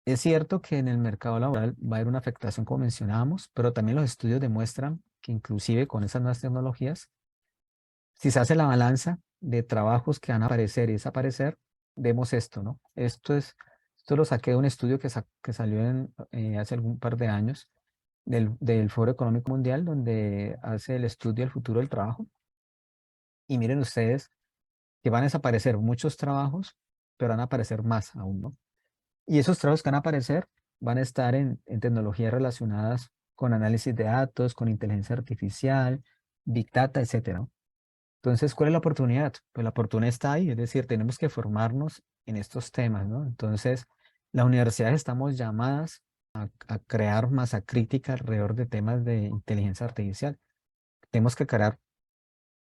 Es cierto que en el mercado laboral va a haber una afectación, como mencionábamos, pero también los estudios demuestran que inclusive con esas nuevas tecnologías, si se hace la balanza de trabajos que van a aparecer y desaparecer, vemos esto, ¿no? Esto lo saqué de un estudio que salió hace algún par de años del Foro Económico Mundial, donde hace el estudio del futuro del trabajo. Y miren ustedes que van a desaparecer muchos trabajos, pero van a aparecer más aún, ¿no? Y esos trabajos que van a aparecer van a estar en tecnologías relacionadas con análisis de datos, con inteligencia artificial, Big Data, etcétera, ¿no? Entonces, ¿cuál es la oportunidad? Pues la oportunidad está ahí, es decir, tenemos que formarnos en estos temas, ¿no? Entonces, las universidades estamos llamadas a crear masa crítica alrededor de temas de inteligencia artificial. Tenemos que crear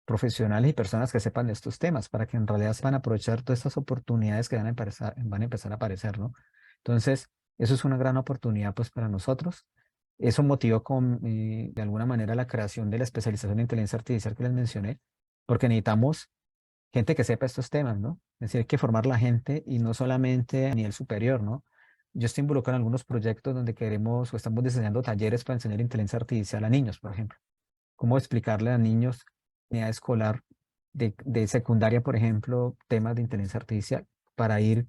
profesionales y personas que sepan de estos temas para que en realidad sepan aprovechar todas estas oportunidades que van a empezar a aparecer, ¿no? Entonces, eso es una gran oportunidad pues para nosotros. Eso motivó de alguna manera la creación de la especialización en inteligencia artificial que les mencioné, porque necesitamos gente que sepa estos temas, ¿no? Es decir, hay que formar la gente y no solamente a nivel superior, ¿no? Yo estoy involucrado en algunos proyectos donde queremos o estamos diseñando talleres para enseñar inteligencia artificial a niños, por ejemplo. Cómo explicarle a niños de edad escolar de secundaria, por ejemplo, temas de inteligencia artificial para ir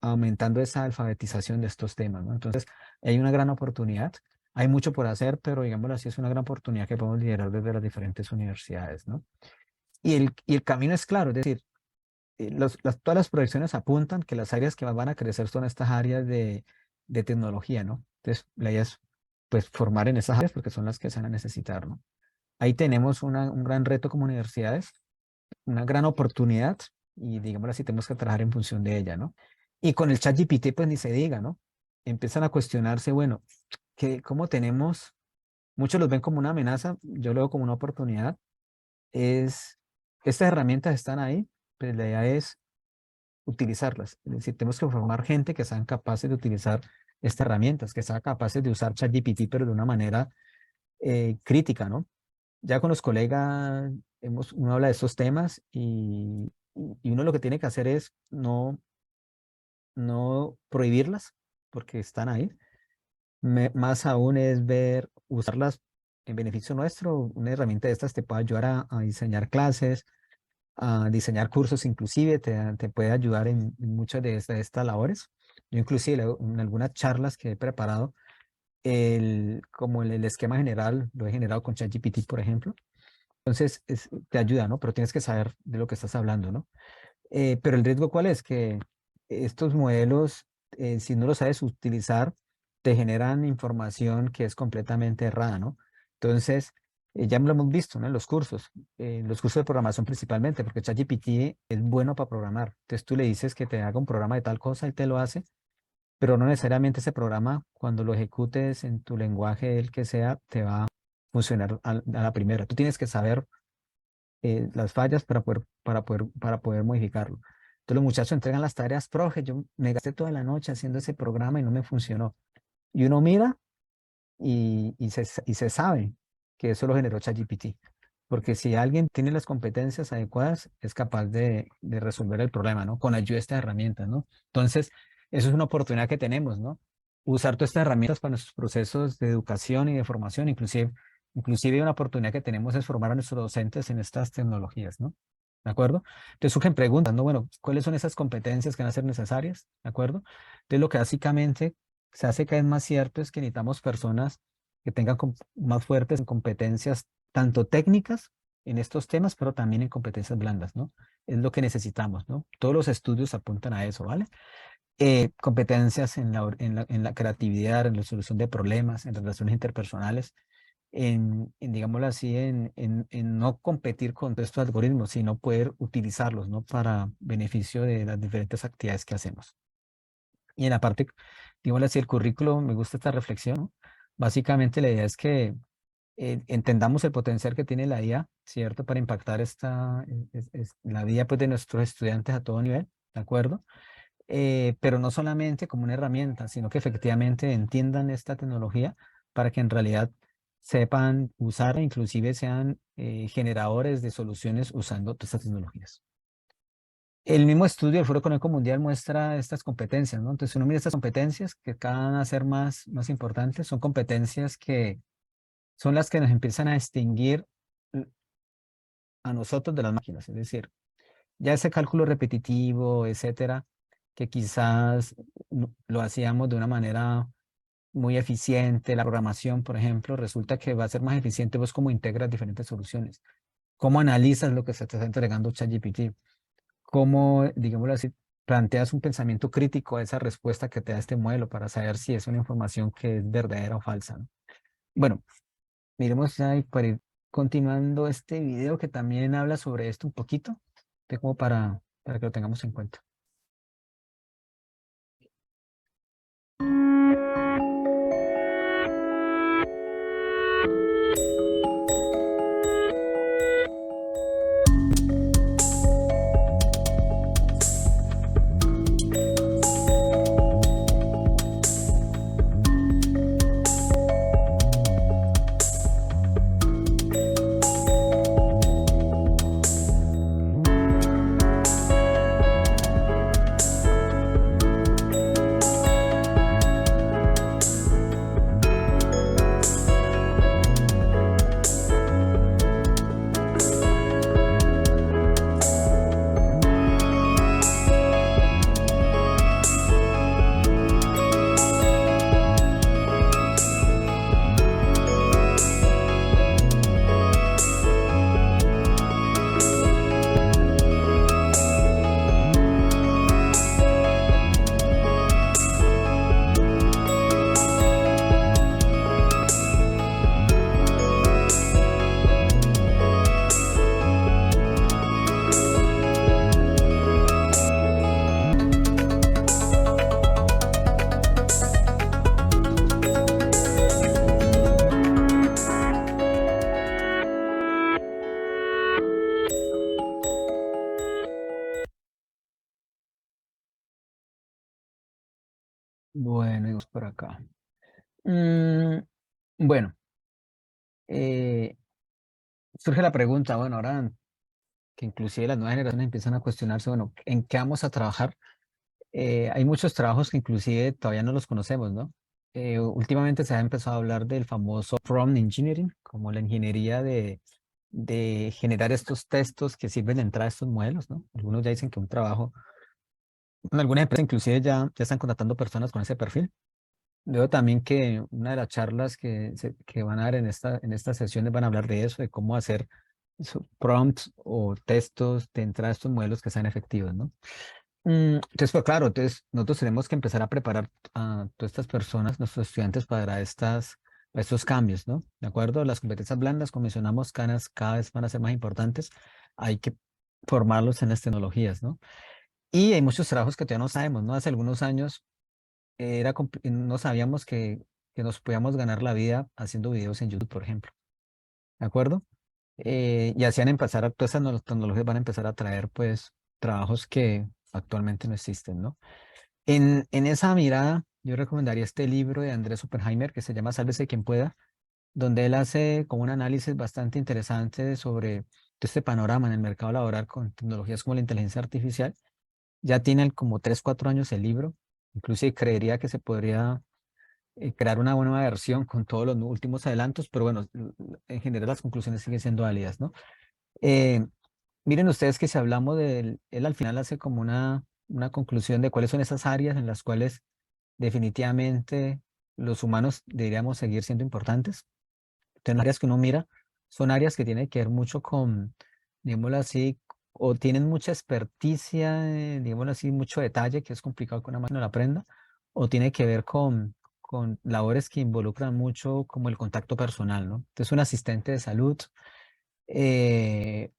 aumentando esa alfabetización de estos temas, ¿no? Entonces, hay una gran oportunidad. Hay mucho por hacer, pero digámoslo así, es una gran oportunidad que podemos liderar desde las diferentes universidades, ¿no? Y el camino es claro, es decir, todas las proyecciones apuntan que las áreas que más van a crecer son estas áreas de tecnología, ¿no? Entonces, la idea es pues formar en esas áreas porque son las que se van a necesitar, ¿no? Ahí tenemos un gran reto como universidades, una gran oportunidad y digámoslo así, tenemos que trabajar en función de ella, ¿no? Y con el ChatGPT pues ni se diga, ¿no? Empiezan a cuestionarse, bueno, ¿cómo tenemos? Muchos los ven como una amenaza, yo lo veo como una oportunidad. Estas herramientas están ahí, pero la idea es utilizarlas. Es decir, tenemos que formar gente que sean capaces de utilizar estas herramientas, que sean capaces de usar ChatGPT, pero de una manera crítica, ¿no? Ya con los colegas uno habla de estos temas y uno lo que tiene que hacer es no prohibirlas, porque están ahí. Más aún es usarlas en beneficio nuestro. Una herramienta de estas te puede ayudar a diseñar clases, a diseñar cursos, inclusive te puede ayudar en muchas de estas labores. Yo inclusive en algunas charlas que he preparado, como el esquema general lo he generado con ChatGPT, por ejemplo. Entonces te ayuda, ¿no? Pero tienes que saber de lo que estás hablando, ¿no? Pero el riesgo ¿cuál es? Que estos modelos, si no los sabes utilizar, te generan información que es completamente errada, ¿no? Entonces, ya lo hemos visto, ¿no? En los cursos de programación principalmente, porque ChatGPT es bueno para programar. Entonces tú le dices que te haga un programa de tal cosa, él te lo hace, pero no necesariamente ese programa, cuando lo ejecutes en tu lenguaje, el que sea, te va a funcionar a la primera. Tú tienes que saber las fallas para poder modificarlo. Entonces los muchachos entregan las tareas, profe, yo me gasté toda la noche haciendo ese programa y no me funcionó. Y uno mira y se sabe que eso lo generó ChatGPT. Porque si alguien tiene las competencias adecuadas, es capaz de resolver el problema, ¿no? Con ayuda de estas herramientas, ¿no? Entonces, eso es una oportunidad que tenemos, ¿no? usar todas estas herramientas para nuestros procesos de educación y de formación, inclusive una oportunidad que tenemos es formar a nuestros docentes en estas tecnologías, ¿no? ¿De acuerdo? Entonces surgen preguntas, ¿no? Bueno, ¿cuáles son esas competencias que van a ser necesarias? ¿De acuerdo? Entonces lo que básicamente se hace cada vez más cierto es que necesitamos personas que tengan más fuertes competencias, tanto técnicas en estos temas, pero también en competencias blandas, ¿no? Es lo que necesitamos, ¿no? Todos los estudios apuntan a eso, ¿vale? Competencias en la creatividad, en la solución de problemas, en relaciones interpersonales, digámoslo así, en no competir con todos estos algoritmos, sino poder utilizarlos, ¿no? Para beneficio de las diferentes actividades que hacemos. Y en la parte, digámoslo así, el currículo, me gusta esta reflexión, ¿no? Básicamente la idea es que entendamos el potencial que tiene la IA, ¿cierto? Para impactar la vida pues, de nuestros estudiantes a todo nivel, ¿de acuerdo? Pero no solamente como una herramienta, sino que efectivamente entiendan esta tecnología para que en realidad sepan usarla, inclusive sean generadores de soluciones usando todas estas tecnologías. El mismo estudio del Foro Económico Mundial muestra estas competencias, ¿no? Entonces, uno mira estas competencias que cada van a ser más importantes, son competencias que son las que nos empiezan a distinguir a nosotros de las máquinas, es decir, ya ese cálculo repetitivo, etcétera, que quizás lo hacíamos de una manera muy eficiente, la programación, por ejemplo, resulta que va a ser más eficiente vos cómo integras diferentes soluciones, cómo analizas lo que se te está entregando ChatGPT, cómo, digámoslo así, planteas un pensamiento crítico a esa respuesta que te da este modelo para saber si es una información que es verdadera o falsa, ¿no? Bueno, miremos ahí para ir continuando este video que también habla sobre esto un poquito, como para que lo tengamos en cuenta. Bueno, vamos por acá. Bueno, surge la pregunta, bueno, ahora que inclusive las nuevas generaciones empiezan a cuestionarse, bueno, ¿en qué vamos a trabajar? Hay muchos trabajos que inclusive todavía no los conocemos, ¿no? Últimamente se ha empezado a hablar del famoso prompt engineering, como la ingeniería de generar estos textos que sirven de entrada a estos modelos, ¿no? Algunos ya dicen que un trabajo, en algunas empresas inclusive ya están contratando personas con ese perfil. Veo también que una de las charlas que van a dar en estas sesiones van a hablar de eso, de cómo hacer prompts o textos de entrada a estos modelos que sean efectivos, ¿no? Entonces, pues claro, entonces nosotros tenemos que empezar a preparar a todas estas personas, nuestros estudiantes, para estos cambios, ¿no? ¿De acuerdo? Las competencias blandas, como mencionamos, cada vez van a ser más importantes. Hay que formarlos en las tecnologías, ¿no? Y hay muchos trabajos que todavía no sabemos, ¿no? Hace algunos años no sabíamos que nos podíamos ganar la vida haciendo videos en YouTube, por ejemplo. ¿De acuerdo? Y hacían empezar, todas esas tecnologías van a empezar a traer, pues, trabajos que actualmente no existen, ¿no? En esa mirada, yo recomendaría este libro de Andrés Oppenheimer que se llama Sálvese quien pueda, donde él hace como un análisis bastante interesante sobre todo este panorama en el mercado laboral con tecnologías como la inteligencia artificial. Ya tiene como 3, 4 años el libro, inclusive creería que se podría crear una nueva versión con todos los últimos adelantos, pero bueno, en general las conclusiones siguen siendo válidas, ¿no? Eh, Miren ustedes que si hablamos él al final hace como una conclusión de cuáles son esas áreas en las cuales definitivamente los humanos deberíamos seguir siendo importantes. Entonces, las áreas que uno mira son áreas que tienen que ver mucho con, digámoslo así, o tienen mucha experticia, digámoslo así, mucho detalle, que es complicado que una máquina lo aprenda, o tiene que ver con labores que involucran mucho como el contacto personal, ¿no? Entonces, un asistente de salud, eh,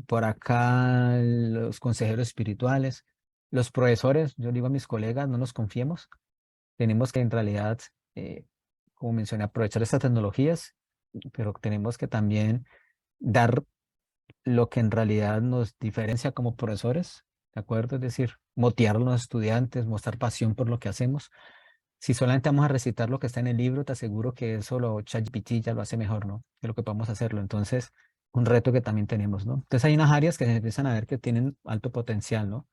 por acá los consejeros espirituales, los profesores, yo digo a mis colegas, no nos confiemos, tenemos que en realidad, como mencioné, aprovechar estas tecnologías, pero tenemos que también dar lo que en realidad nos diferencia como profesores, ¿de acuerdo? Es decir, motivar a los estudiantes, mostrar pasión por lo que hacemos. Si solamente vamos a recitar lo que está en el libro, te aseguro que eso lo ChatGPT ya lo hace mejor, ¿no? Que lo que podamos hacerlo. Entonces, un reto que también tenemos, ¿no? Entonces, hay unas áreas que se empiezan a ver que tienen alto potencial, ¿no?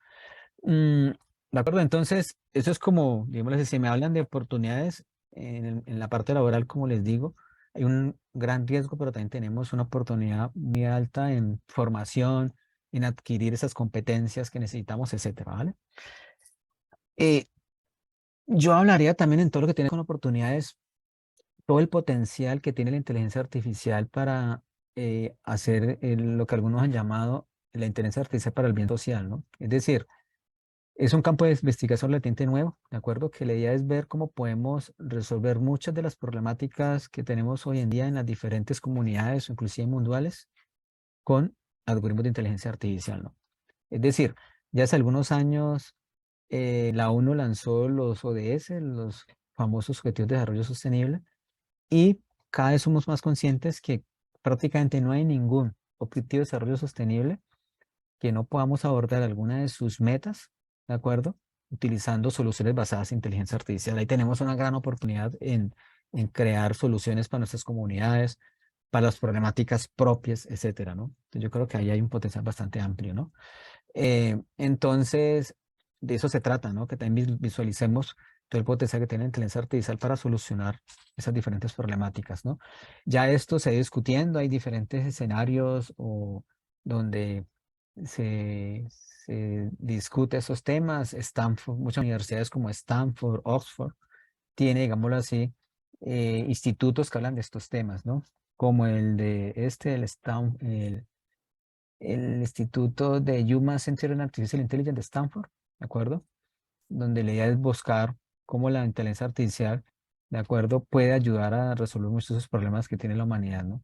Mm, de acuerdo, entonces, eso es como, digamos, si me hablan de oportunidades en la parte laboral, como les digo, hay un gran riesgo, pero también tenemos una oportunidad muy alta en formación, en adquirir esas competencias que necesitamos, etcétera, ¿vale? Eh, yo hablaría también en todo lo que tiene con oportunidades, todo el potencial que tiene la inteligencia artificial para hacer lo que algunos han llamado la inteligencia artificial para el bien social, ¿no? Es decir, es un campo de investigación relativamente nuevo, ¿de acuerdo? Que la idea es ver cómo podemos resolver muchas de las problemáticas que tenemos hoy en día en las diferentes comunidades o inclusive mundiales con algoritmos de inteligencia artificial, ¿no? Es decir, ya hace algunos años la ONU lanzó los ODS, los famosos Objetivos de Desarrollo Sostenible, y cada vez somos más conscientes que prácticamente no hay ningún objetivo de desarrollo sostenible que no podamos abordar alguna de sus metas, ¿de acuerdo? Utilizando soluciones basadas en inteligencia artificial. Ahí tenemos una gran oportunidad en crear soluciones para nuestras comunidades, para las problemáticas propias, etcétera, ¿no? Entonces, yo creo que ahí hay un potencial bastante amplio, ¿no? Entonces, de eso se trata, ¿no? Que también visualicemos todo el potencial que tiene la inteligencia artificial para solucionar esas diferentes problemáticas, ¿no? Ya esto se ha ido discutiendo, hay diferentes escenarios o donde se discute esos temas. Stanford, muchas universidades como Stanford, Oxford, tiene, digámoslo así, institutos que hablan de estos temas, ¿no? Como el de el Instituto de Human Centered and Artificial Intelligence de Stanford, ¿de acuerdo? Donde la idea es buscar cómo la inteligencia artificial, ¿de acuerdo?, puede ayudar a resolver muchos de esos problemas que tiene la humanidad, ¿no?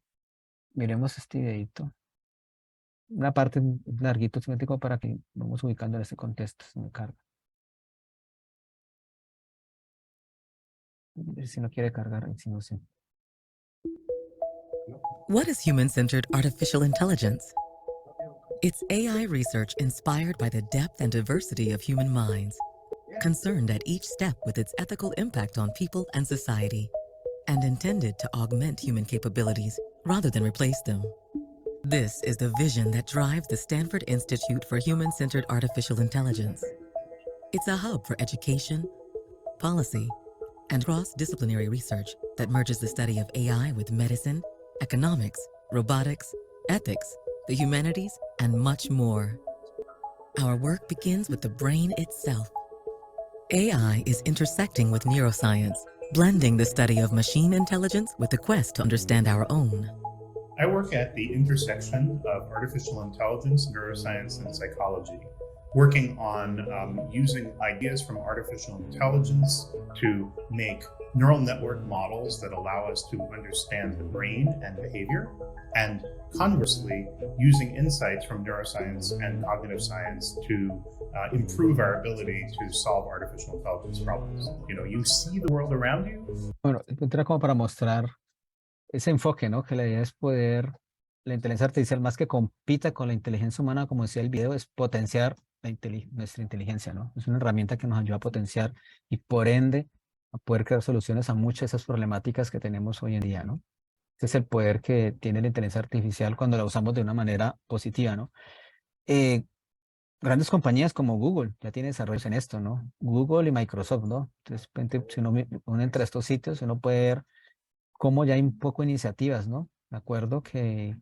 Miremos este videito. Una parte larguito, simplemente como para que vamos ubicando en este contexto, se me carga. A ver si no quiere cargar, si no sé. What is human-centered artificial intelligence? It's AI research inspired by the depth and diversity of human minds, concerned at each step with its ethical impact on people and society, and intended to augment human capabilities rather than replace them. This is the vision that drives the Stanford Institute for Human-Centered Artificial Intelligence. It's a hub for education, policy, and cross-disciplinary research that merges the study of AI with medicine, economics, robotics, ethics, the humanities, and much more. Our work begins with the brain itself. AI is intersecting with neuroscience, blending the study of machine intelligence with the quest to understand our own. I work at the intersection of artificial intelligence, neuroscience, and psychology, working on using ideas from artificial intelligence to make neural network models that allow us to understand the brain and behavior, and conversely, using insights from neuroscience and cognitive science to improve our ability to solve artificial intelligence problems. You know, you see the world around you. Bueno, era como para mostrar ese enfoque, ¿no? Que la idea es poder, la inteligencia artificial, más que compita con la inteligencia humana, como decía el video, es potenciar nuestra inteligencia, ¿no? Es una herramienta que nos ayuda a potenciar y por ende a poder crear soluciones a muchas de esas problemáticas que tenemos hoy en día, ¿no? Ese es el poder que tiene la inteligencia artificial cuando la usamos de una manera positiva, ¿no? grandes compañías como Google ya tienen desarrollos en esto, ¿no? Google y Microsoft, ¿no? Entonces, de repente, si uno entra a estos sitios, uno puede ver cómo ya hay un poco de iniciativas, ¿no? De acuerdo, que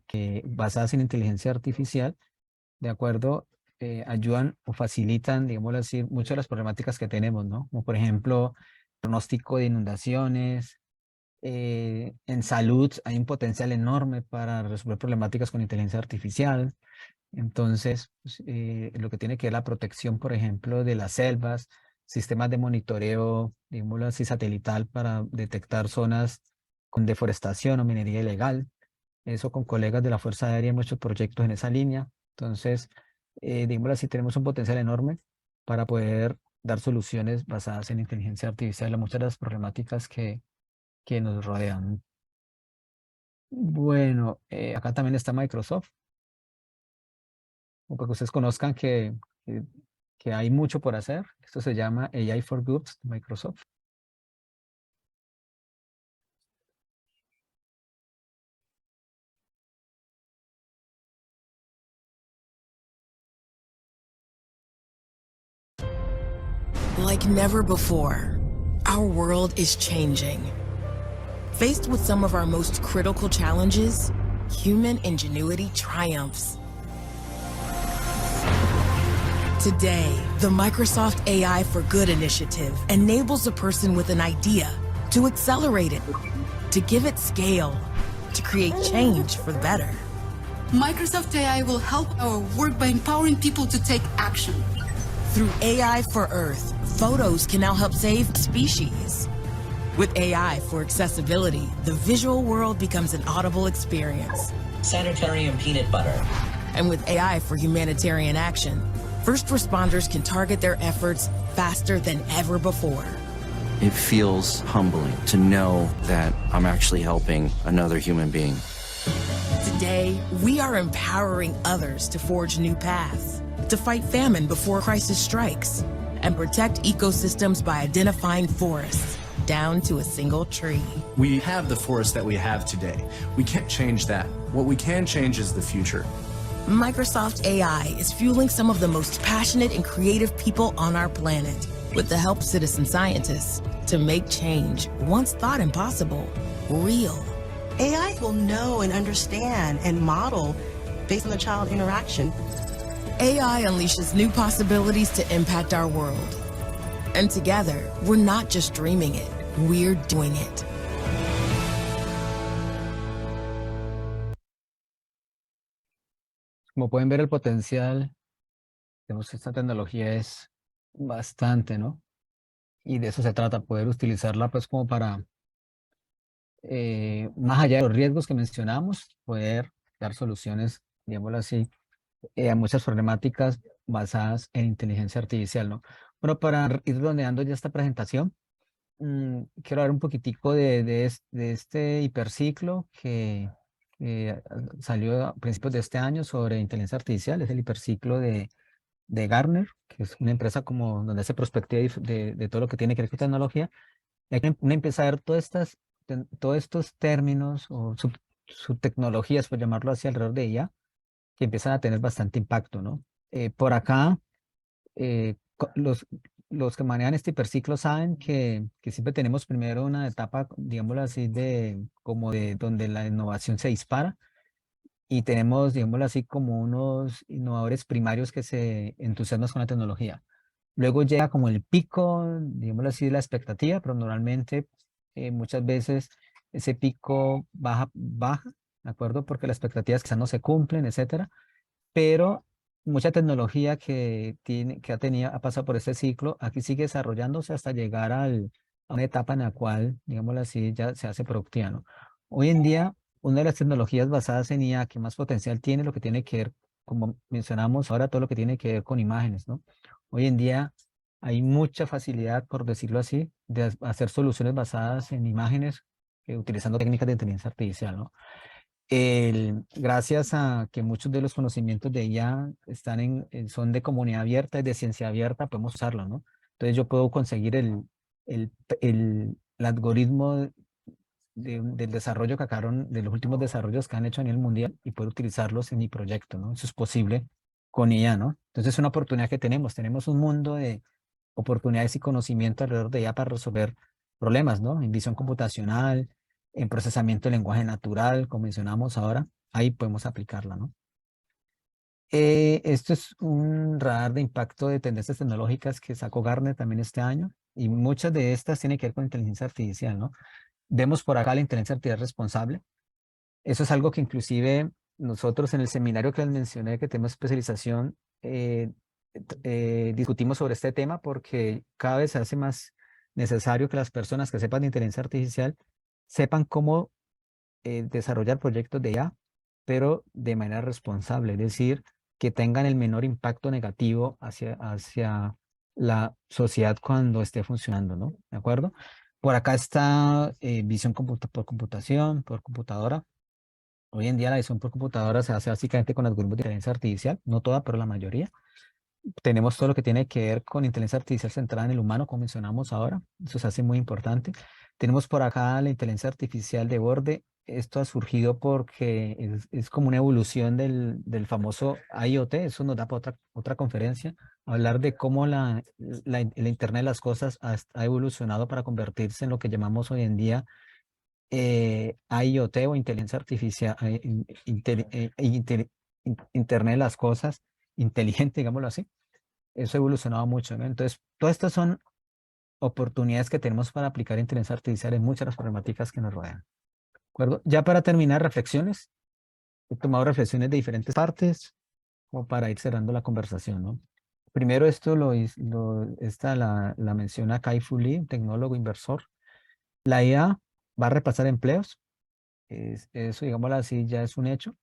basadas en inteligencia artificial, de acuerdo, ayudan o facilitan, digámoslo así, muchas de las problemáticas que tenemos, ¿no? Como por ejemplo, pronóstico de inundaciones. En salud hay un potencial enorme para resolver problemáticas con inteligencia artificial. Entonces, pues, lo que tiene que ver la protección, por ejemplo, de las selvas, sistemas de monitoreo, digámoslo así, satelital para detectar zonas con deforestación o minería ilegal. Eso con colegas de la Fuerza Aérea hemos hecho proyectos en esa línea. Entonces, digámoslo así, tenemos un potencial enorme para poder dar soluciones basadas en inteligencia artificial a muchas de las problemáticas que nos rodean. Bueno, acá también está Microsoft. Para que ustedes conozcan que, que hay mucho por hacer. Esto se llama AI for Good de Microsoft. Like never before, our world is changing. Faced with some of our most critical challenges, human ingenuity triumphs. Today, the Microsoft AI for Good initiative enables a person with an idea to accelerate it, to give it scale, to create change for the better. Microsoft AI will help our work by empowering people to take action. Through AI for Earth, photos can now help save species. With AI for accessibility, the visual world becomes an audible experience. Sanitarium peanut butter. And with AI for humanitarian action, first responders can target their efforts faster than ever before. It feels humbling to know that I'm actually helping another human being. Today, we are empowering others to forge new paths, to fight famine before crisis strikes, and protect ecosystems by identifying forests down to a single tree. We have the forest that we have today. We can't change that. What we can change is the future. Microsoft AI is fueling some of the most passionate and creative people on our planet, with the help of citizen scientists, to make change, once thought impossible, real. AI will know and understand and model based on the child interaction. AI unleashes new possibilities to impact our world. And together, we're not just dreaming it, we're doing it. Como pueden ver, el potencial de esta tecnología es bastante, ¿no? Y de eso se trata, poder utilizarla pues como para, más allá de los riesgos que mencionamos, poder dar soluciones, digámoslo así, a muchas problemáticas basadas en inteligencia artificial, ¿no? Bueno, para ir redondeando ya esta presentación, quiero hablar un poquitico de este hiperciclo que salió a principios de este año sobre inteligencia artificial. Es el hiperciclo de Gartner, que es una empresa como donde hace perspectiva de todo lo que tiene que ver con tecnología. Y aquí uno empieza a ver todos estos términos o subtecnologías, por llamarlo así, alrededor de ella, que empiezan a tener bastante impacto, ¿no? Por acá, los que manejan este hiperciclo saben que siempre tenemos primero una etapa, digámoslo así, como de donde la innovación se dispara, y tenemos, digámoslo así, como unos innovadores primarios que se entusiasman con la tecnología. Luego llega como el pico, digámoslo así, de la expectativa, pero normalmente muchas veces ese pico baja, ¿de acuerdo? Porque las expectativas quizás no se cumplen, etcétera, pero mucha tecnología ha pasado por este ciclo, aquí sigue desarrollándose hasta llegar a una etapa en la cual, digámoslo así, ya se hace productiva, ¿no? Hoy en día, una de las tecnologías basadas en IA que más potencial tiene, lo que tiene que ver, como mencionamos ahora, todo lo que tiene que ver con imágenes, ¿no? Hoy en día hay mucha facilidad, por decirlo así, de hacer soluciones basadas en imágenes utilizando técnicas de inteligencia artificial, ¿no? Gracias a que muchos de los conocimientos de IA son de comunidad abierta y de ciencia abierta, podemos usarlo, ¿no? Entonces yo puedo conseguir el algoritmo del desarrollo que acabaron, de los últimos desarrollos que han hecho a nivel mundial, y poder utilizarlos en mi proyecto, ¿no? Eso es posible con IA, ¿no? Entonces es una oportunidad que tenemos un mundo de oportunidades y conocimiento alrededor de IA para resolver problemas, ¿no? En visión computacional, en procesamiento de lenguaje natural, como mencionamos ahora, ahí podemos aplicarla, ¿no? Esto es un radar de impacto de tendencias tecnológicas que sacó Gartner también este año, y muchas de estas tienen que ver con inteligencia artificial, ¿no? Vemos por acá la inteligencia artificial responsable. Eso es algo que inclusive nosotros en el seminario que les mencioné, que tenemos especialización, discutimos sobre este tema porque cada vez se hace más necesario que las personas que sepan de inteligencia artificial sepan cómo desarrollar proyectos de IA, pero de manera responsable, es decir, que tengan el menor impacto negativo hacia la sociedad cuando esté funcionando, ¿no? ¿De acuerdo? Por acá está visión por computación, por computadora. Hoy en día la visión por computadora se hace básicamente con algoritmos de inteligencia artificial, no toda, pero la mayoría. Tenemos todo lo que tiene que ver con inteligencia artificial centrada en el humano, como mencionamos ahora. Eso se hace muy importante. Tenemos por acá la inteligencia artificial de borde. Esto ha surgido porque es como una evolución del famoso IoT. Eso nos da para otra conferencia. Hablar de cómo el Internet de las cosas ha evolucionado para convertirse en lo que llamamos hoy en día IoT o inteligencia artificial, Internet de las cosas inteligente, digámoslo así. Eso ha evolucionado mucho, ¿no? Entonces, todas estas son oportunidades que tenemos para aplicar inteligencia artificial en muchas de las problemáticas que nos rodean. ¿De acuerdo? Ya para terminar, reflexiones. He tomado reflexiones de diferentes partes como para ir cerrando la conversación, ¿no? Primero esto la menciona Kai-Fu Lee, un tecnólogo inversor. La IA va a repasar empleos. Eso, digámoslo así, ya es un hecho,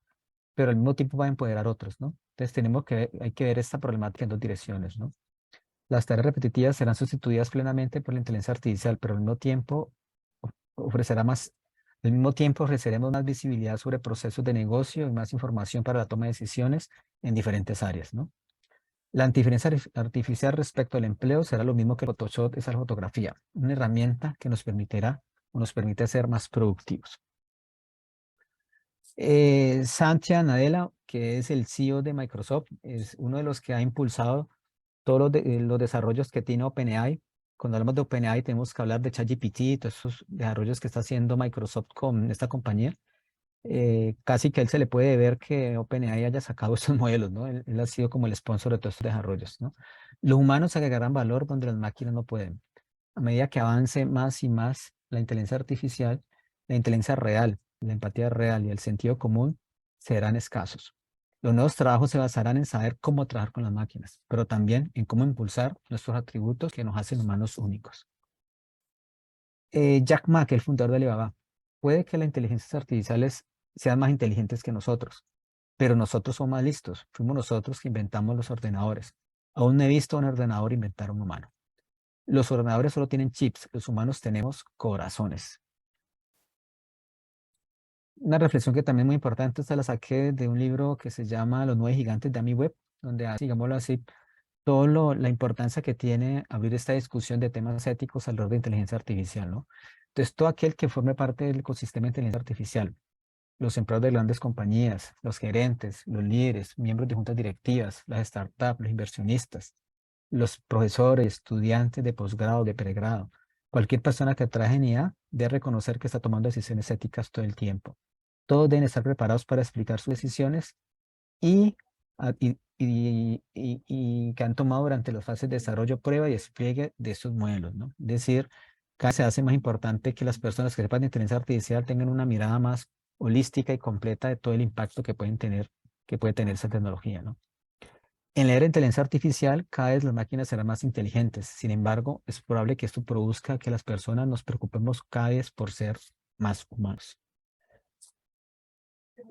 pero al mismo tiempo va a empoderar otros, ¿no? Entonces hay que ver esta problemática en dos direcciones, ¿no? Las tareas repetitivas serán sustituidas plenamente por la inteligencia artificial, pero al mismo tiempo al mismo tiempo ofreceremos más visibilidad sobre procesos de negocio y más información para la toma de decisiones en diferentes áreas, ¿no? La inteligencia artificial respecto al empleo será lo mismo que Photoshop es la fotografía, una herramienta que nos permite ser más productivos. Satya Nadella, que es el CEO de Microsoft, es uno de los que ha impulsado todos los desarrollos que tiene OpenAI. Cuando hablamos de OpenAI tenemos que hablar de ChatGPT y todos esos desarrollos que está haciendo Microsoft con esta compañía. Casi que a él se le puede ver que OpenAI haya sacado estos modelos, ¿no? Él ha sido como el sponsor de todos estos desarrollos, ¿no? Los humanos agregarán valor donde las máquinas no pueden. A medida que avance más y más la inteligencia artificial, la inteligencia real, la empatía real y el sentido común serán escasos. Los nuevos trabajos se basarán en saber cómo trabajar con las máquinas, pero también en cómo impulsar nuestros atributos que nos hacen humanos únicos. Jack Ma, el fundador de Alibaba, puede que las inteligencias artificiales sean más inteligentes que nosotros, pero nosotros somos más listos. Fuimos nosotros que inventamos los ordenadores. Aún no he visto un ordenador inventar un humano. Los ordenadores solo tienen chips, los humanos tenemos corazones. Una reflexión que también es muy importante, esta la saqué de un libro que se llama Los nueve gigantes de AmiWeb, donde hace, digámoslo así, la importancia que tiene abrir esta discusión de temas éticos alrededor de inteligencia artificial, ¿no? Entonces, todo aquel que forme parte del ecosistema de inteligencia artificial, los empleados de grandes compañías, los gerentes, los líderes, miembros de juntas directivas, las startups, los inversionistas, los profesores, estudiantes de posgrado, de pregrado, cualquier persona que trabaje en IA debe reconocer que está tomando decisiones éticas todo el tiempo. Todos deben estar preparados para explicar sus decisiones y que han tomado durante las fases de desarrollo, prueba y despliegue de estos modelos, ¿no? Es decir, cada vez se hace más importante que las personas que sepan de inteligencia artificial tengan una mirada más holística y completa de todo el impacto que puede tener esa tecnología, ¿no? En la era de inteligencia artificial, cada vez las máquinas serán más inteligentes. Sin embargo, es probable que esto produzca que las personas nos preocupemos cada vez por ser más humanos.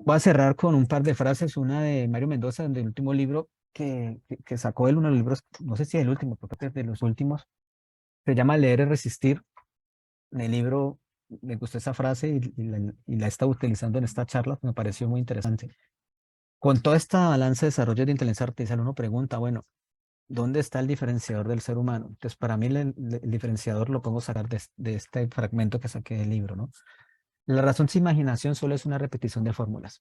Voy a cerrar con un par de frases, una de Mario Mendoza, del último libro que sacó él, uno de los libros, no sé si es el último, pero creo que es de los últimos, se llama Leer y Resistir. En el libro me gustó esa frase y la he estado utilizando en esta charla, me pareció muy interesante. Con toda esta balanza de desarrollo de inteligencia artificial, uno pregunta, bueno, ¿dónde está el diferenciador del ser humano? Entonces, para mí el diferenciador lo podemos sacar de este fragmento que saqué del libro, ¿no? La razón sin imaginación solo es una repetición de fórmulas.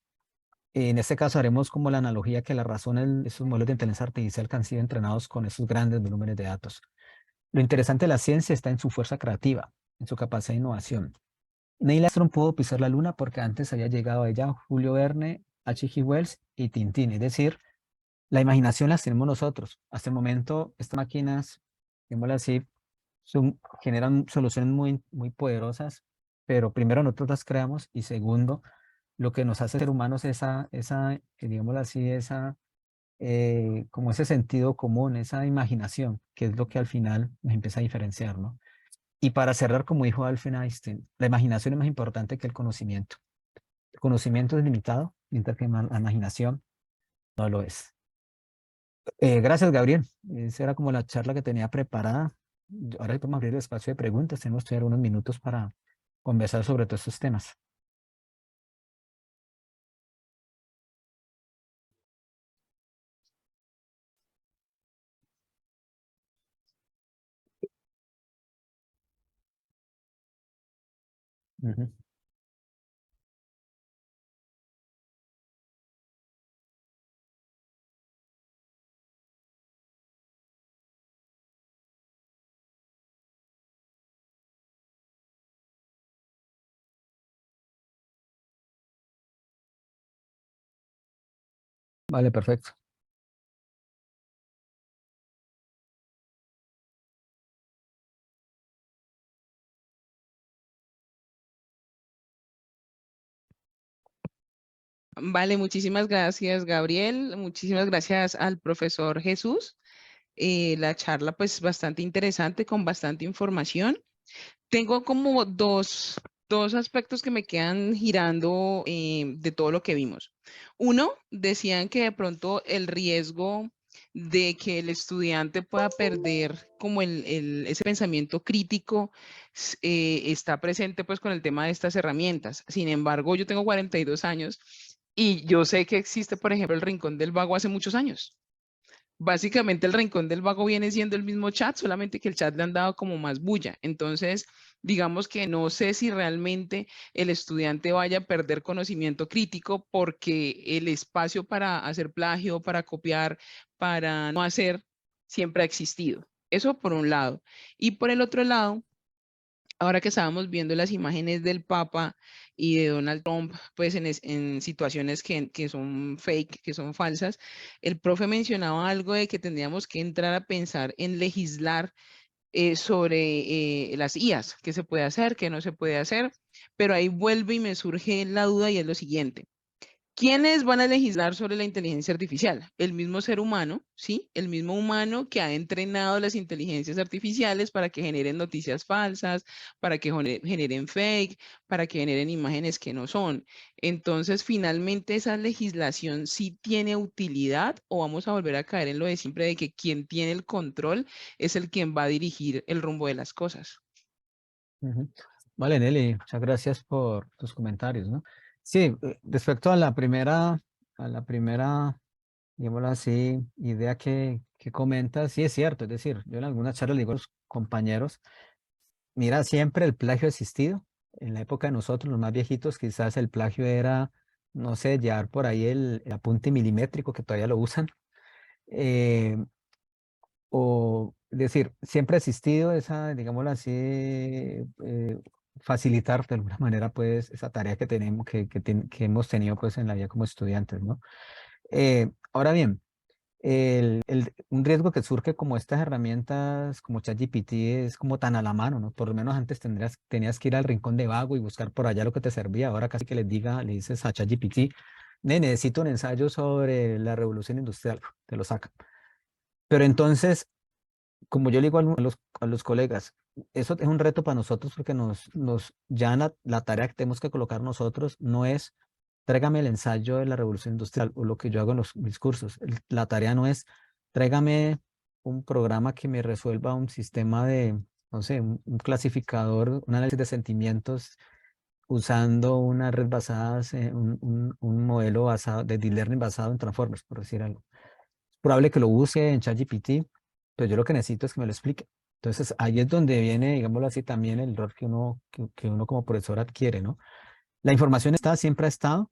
En este caso haremos como la analogía que las razones, esos modelos de inteligencia artificial que han sido entrenados con esos grandes volúmenes de datos. Lo interesante de la ciencia está en su fuerza creativa, en su capacidad de innovación. Neil Armstrong pudo pisar la luna porque antes había llegado a ella Julio Verne, H.G. Wells y Tintín. Es decir, la imaginación las tenemos nosotros. Hasta el momento, estas máquinas, digámoslo así, generan soluciones muy poderosas, pero primero nosotros las creamos y segundo, lo que nos hace ser humanos es digámoslo así, como ese sentido común, esa imaginación, que es lo que al final nos empieza a diferenciar, ¿no? Y para cerrar, como dijo Albert Einstein, la imaginación es más importante que el conocimiento. El conocimiento es limitado, mientras que la imaginación no lo es. Gracias, Gabriel. Esa era como la charla que tenía preparada. Ahora podemos abrir el espacio de preguntas. Tenemos todavía unos minutos para conversar sobre todos estos temas. Ujú. Vale, perfecto. Vale, muchísimas gracias, Gabriel. Muchísimas gracias al profesor Jesús. La charla, pues, bastante interesante, con bastante información. Tengo como dos aspectos que me quedan girando de todo lo que vimos. Uno, decían que de pronto el riesgo de que el estudiante pueda perder como ese pensamiento crítico está presente pues con el tema de estas herramientas. Sin embargo, yo tengo 42 años y yo sé que existe, por ejemplo, el Rincón del Vago hace muchos años. Básicamente el Rincón del Vago viene siendo el mismo chat, solamente que el chat le han dado como más bulla. Entonces, digamos que no sé si realmente el estudiante vaya a perder conocimiento crítico porque el espacio para hacer plagio, para copiar, para no hacer, siempre ha existido. Eso por un lado. Y por el otro lado, ahora que estábamos viendo las imágenes del Papa y de Donald Trump, pues en situaciones que son fake, que son falsas, el profe mencionaba algo de que tendríamos que entrar a pensar en legislar sobre las IAs, qué se puede hacer, qué no se puede hacer, pero ahí vuelve y me surge la duda y es lo siguiente. ¿Quiénes van a legislar sobre la inteligencia artificial? El mismo ser humano, ¿sí? El mismo humano que ha entrenado las inteligencias artificiales para que generen noticias falsas, para que generen fake, para que generen imágenes que no son. Entonces, finalmente, ¿esa legislación sí tiene utilidad o vamos a volver a caer en lo de siempre de que quien tiene el control es el quien va a dirigir el rumbo de las cosas? Ujú. Vale, Nelly, muchas gracias por tus comentarios, ¿no? Sí, respecto a la primera, digámoslo así, idea que comentas, sí es cierto, es decir, yo en algunas charlas le digo a los compañeros, mira, siempre el plagio ha existido. En la época de nosotros, los más viejitos, quizás el plagio era, no sé, llevar por ahí el apunte milimétrico, que todavía lo usan. Es decir, siempre ha existido esa, digámoslo así, facilitar de alguna manera, pues, esa tarea que tenemos, que hemos tenido, pues, en la vida como estudiantes, ¿no? Ahora bien, un riesgo que surge como estas herramientas como ChatGPT es como tan a la mano, ¿no? Por lo menos antes tenías que ir al rincón de vago y buscar por allá lo que te servía. Ahora casi que le dices a ChatGPT, necesito un ensayo sobre la revolución industrial, te lo saca. Pero entonces, como yo le digo a los colegas, eso es un reto para nosotros porque ya la tarea que tenemos que colocar nosotros no es tráigame el ensayo de la revolución industrial o lo que yo hago en mis cursos. La tarea no es tráigame un programa que me resuelva un sistema de, no sé, un clasificador, un análisis de sentimientos usando una red basada, un modelo basado de deep learning basado en transformers, por decir algo. Es probable que lo use en ChatGPT, pero yo lo que necesito es que me lo explique. Entonces ahí es donde viene, digámoslo así, también el rol que uno como profesor adquiere, ¿no? La información siempre ha estado,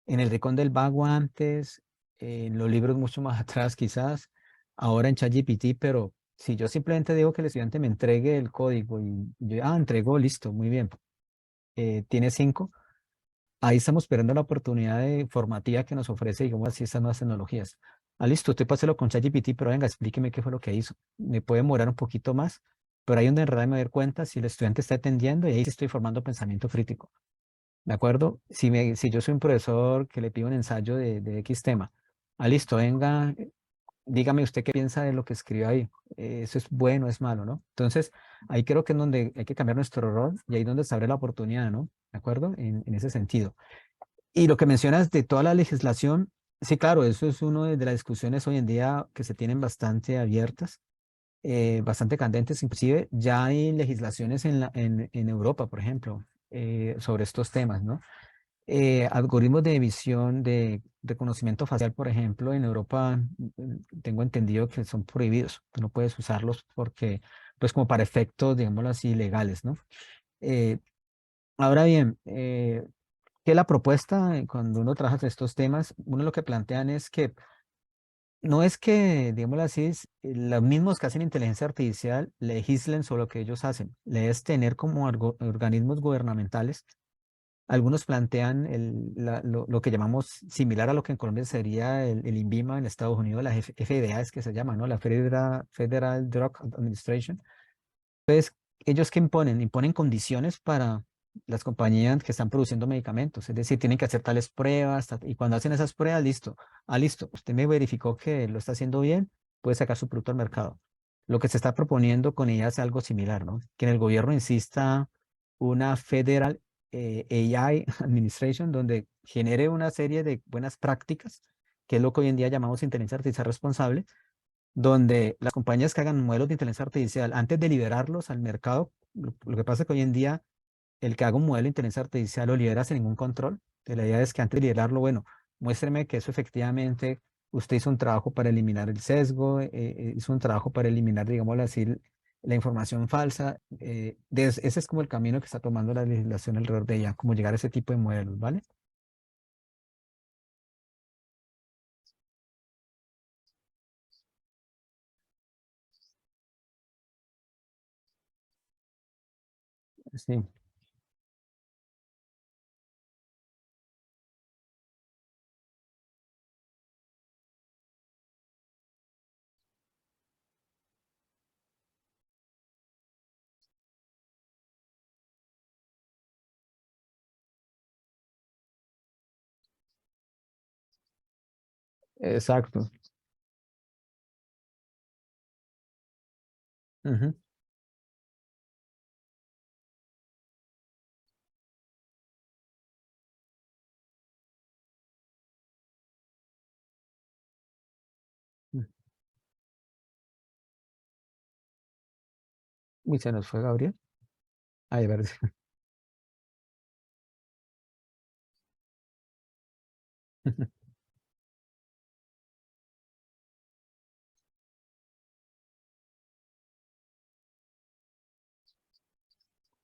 en El Rincón del Vago antes, en los libros mucho más atrás quizás, ahora en ChatGPT, pero si yo simplemente digo que el estudiante me entregue el código y yo, entregó, listo, muy bien, tiene 5, ahí estamos esperando la oportunidad de formativa que nos ofrece, digamos así, estas nuevas tecnologías. Listo, usted páselo con ChatGPT, pero venga, explíqueme qué fue lo que hizo. Me puede demorar un poquito más, pero ahí donde en realidad me doy cuenta si el estudiante está atendiendo y ahí sí estoy formando pensamiento crítico. ¿De acuerdo? Si yo soy un profesor que le pido un ensayo de X tema, listo, venga, dígame usted qué piensa de lo que escribió ahí. ¿Eso es bueno, es malo, no? Entonces, ahí creo que es donde hay que cambiar nuestro rol y ahí donde se abre la oportunidad, ¿no? ¿De acuerdo? En ese sentido. Y lo que mencionas de toda la legislación, sí, claro, eso es una de las discusiones hoy en día que se tienen bastante abiertas, bastante candentes, inclusive ya hay legislaciones en Europa, por ejemplo, sobre estos temas, ¿no? Algoritmos de visión de reconocimiento facial, por ejemplo, en Europa tengo entendido que son prohibidos. Tú no puedes usarlos porque, pues como para efectos, digámoslo así, legales, ¿no? Eh, ahora bien, ¿qué es la propuesta cuando uno trabaja en estos temas? Uno lo que plantean es que no es que, digámoslo así, los mismos que hacen inteligencia artificial legislen sobre lo que ellos hacen. Le es tener como organismos gubernamentales. Algunos plantean lo que llamamos similar a lo que en Colombia sería el INVIMA en Estados Unidos, la FDA es que se llama, ¿no? La Federal Drug Administration. Entonces, ¿ellos qué imponen? Imponen condiciones para las compañías que están produciendo medicamentos. Es decir, tienen que hacer tales pruebas y cuando hacen esas pruebas, listo. Listo. Usted me verificó que lo está haciendo bien, puede sacar su producto al mercado. Lo que se está proponiendo con ella es algo similar, ¿no? Que en el gobierno insista una Federal AI Administration donde genere una serie de buenas prácticas, que es lo que hoy en día llamamos inteligencia artificial responsable, donde las compañías que hagan modelos de inteligencia artificial, antes de liberarlos al mercado, lo que pasa es que hoy en día el que haga un modelo de inteligencia artificial lo libera sin ningún control. Entonces, la idea es que antes de liberarlo, bueno, muéstreme que eso efectivamente usted hizo un trabajo para eliminar el sesgo, hizo un trabajo para eliminar, digámoslo así, la información falsa. Ese es como el camino que está tomando la legislación alrededor de ella, como llegar a ese tipo de modelos, ¿vale? Sí, exacto. Ujú, ujú. Y se nos fue Gabriel. Ay, verdad.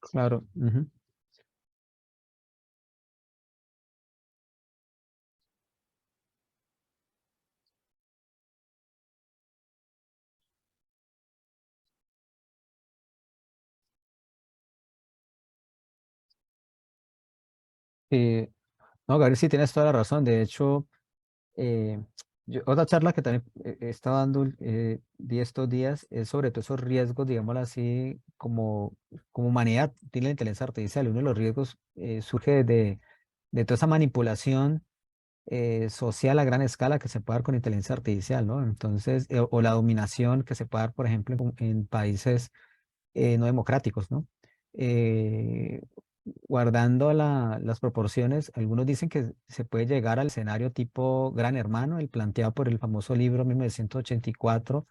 Claro. Ujú. No, Gabriel, sí tienes toda la razón. De hecho, eh, otra charla que también he estado dando de estos días es sobre todos esos riesgos, digámoslo así, como humanidad tiene la inteligencia artificial. Uno de los riesgos surge de toda esa manipulación social a gran escala que se puede dar con inteligencia artificial, ¿no? Entonces, o la dominación que se puede dar, por ejemplo, en países no democráticos, ¿no? Eh, guardando las proporciones, algunos dicen que se puede llegar al escenario tipo Gran Hermano, el planteado por el famoso libro 1984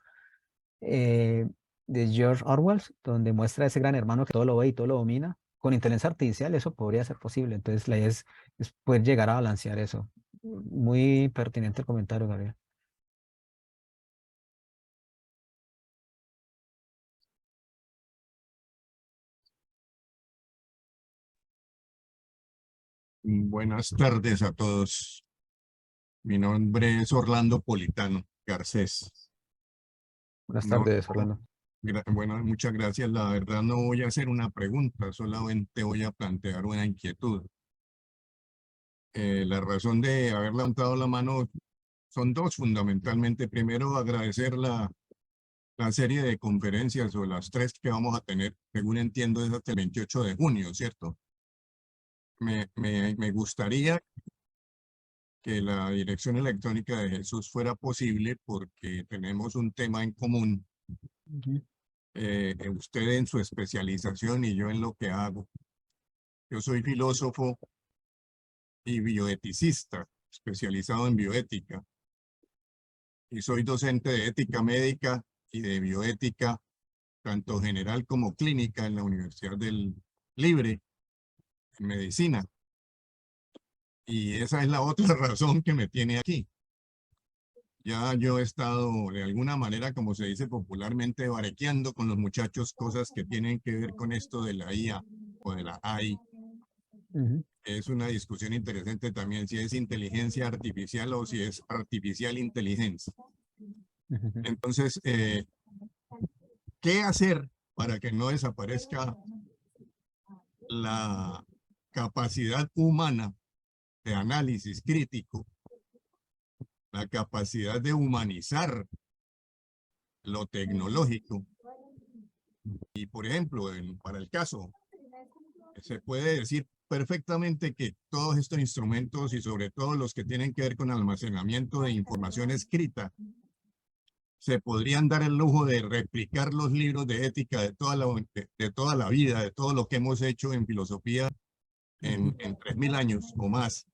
eh, de George Orwell, donde muestra ese gran hermano que todo lo ve y todo lo domina. Con inteligencia artificial eso podría ser posible. Entonces, la idea es poder llegar a balancear eso. Muy pertinente el comentario, Gabriel. Buenas tardes a todos. Mi nombre es Orlando Politano Garcés. Buenas No, tardes, Orlando. bueno, muchas gracias. La verdad no voy a hacer una pregunta, solamente voy a plantear una inquietud. La razón de haber levantado la mano son dos fundamentalmente. Primero, agradecer la serie de conferencias o las 3 que vamos a tener, según entiendo, es hasta el 28 de junio, ¿cierto? Me gustaría que la dirección electrónica de Jesús fuera posible porque tenemos un tema en común. Usted en su especialización y yo en lo que hago. Yo soy filósofo y bioeticista, especializado en bioética. Y soy docente de ética médica y de bioética, tanto general como clínica en la Universidad del Libre, en medicina. Y esa es la otra razón que me tiene aquí. Ya yo he estado de alguna manera, como se dice popularmente, barequeando con los muchachos cosas que tienen que ver con esto de la IA o de la AI. Es una discusión interesante también si es inteligencia artificial o si es artificial inteligencia. Entonces, ¿qué hacer para que no desaparezca la capacidad humana de análisis crítico, la capacidad de humanizar lo tecnológico? Y por ejemplo, para el caso, se puede decir perfectamente que todos estos instrumentos y sobre todo los que tienen que ver con almacenamiento de información escrita, se podrían dar el lujo de replicar los libros de ética de toda la vida, de todo lo que hemos hecho en filosofía en 3000 años o más.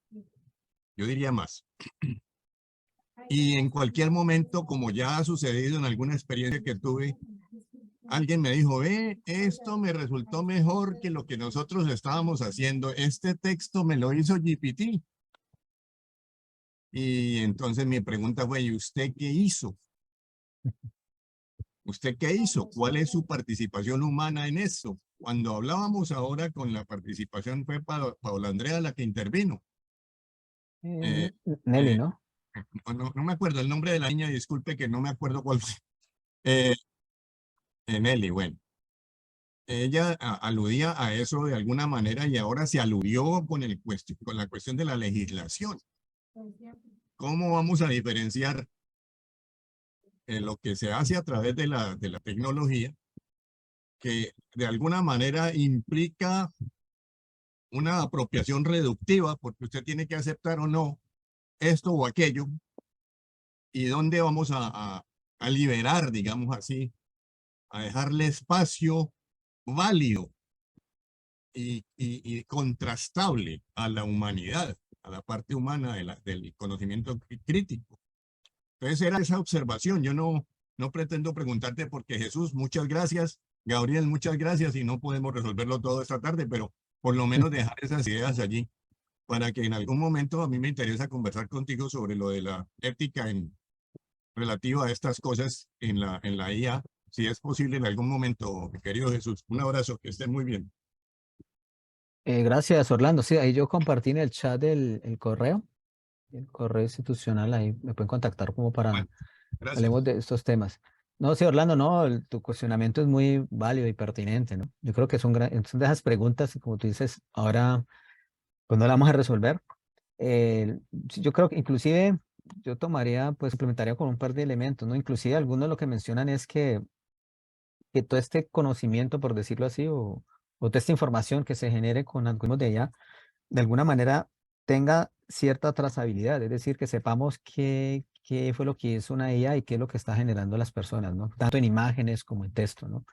Yo diría más. Y en cualquier momento, como ya ha sucedido en alguna experiencia que tuve, alguien me dijo, esto me resultó mejor que lo que nosotros estábamos haciendo. Este texto me lo hizo GPT. Y entonces mi pregunta fue, ¿y usted qué hizo? ¿Usted qué hizo? ¿Cuál es su participación humana en eso? Cuando hablábamos ahora con la participación fue Paola Andrea la que intervino. Nelly, ¿no? No me acuerdo el nombre de la niña, disculpe que no me acuerdo cuál fue. Nelly, bueno. Ella aludía a eso de alguna manera y ahora se aludió con la cuestión de la legislación. ¿Cómo vamos a diferenciar lo que se hace a través de la tecnología, que de alguna manera implica una apropiación reductiva, porque usted tiene que aceptar o no esto o aquello, y dónde vamos a liberar, digamos así, a dejarle espacio válido y contrastable a la humanidad, a la parte humana del conocimiento crítico. Entonces era esa observación. Yo no pretendo preguntarte porque Jesús, muchas gracias, Gabriel, muchas gracias, y no podemos resolverlo todo esta tarde, pero por lo menos dejar esas ideas allí para que en algún momento a mí me interesa conversar contigo sobre lo de la ética relativa a estas cosas en la IA, si es posible en algún momento, mi querido Jesús. Un abrazo, que estén muy bien. Gracias, Orlando. Sí, ahí yo compartí en el chat el correo institucional, ahí me pueden contactar como para hablemos de estos temas. No, sí, Orlando, no, tu cuestionamiento es muy válido y pertinente, ¿no? Yo creo que son de esas preguntas, y como tú dices, ahora pues no la vamos a resolver. Yo creo que inclusive yo implementaría con un par de elementos, ¿no? Inclusive algunos lo que mencionan es que todo este conocimiento, por decirlo así, o toda esta información que se genere con algoritmos de ella, de alguna manera tenga cierta trazabilidad, es decir, que sepamos qué fue lo que hizo una IA y qué es lo que está generando las personas, ¿no? Tanto en imágenes como en texto, ¿no?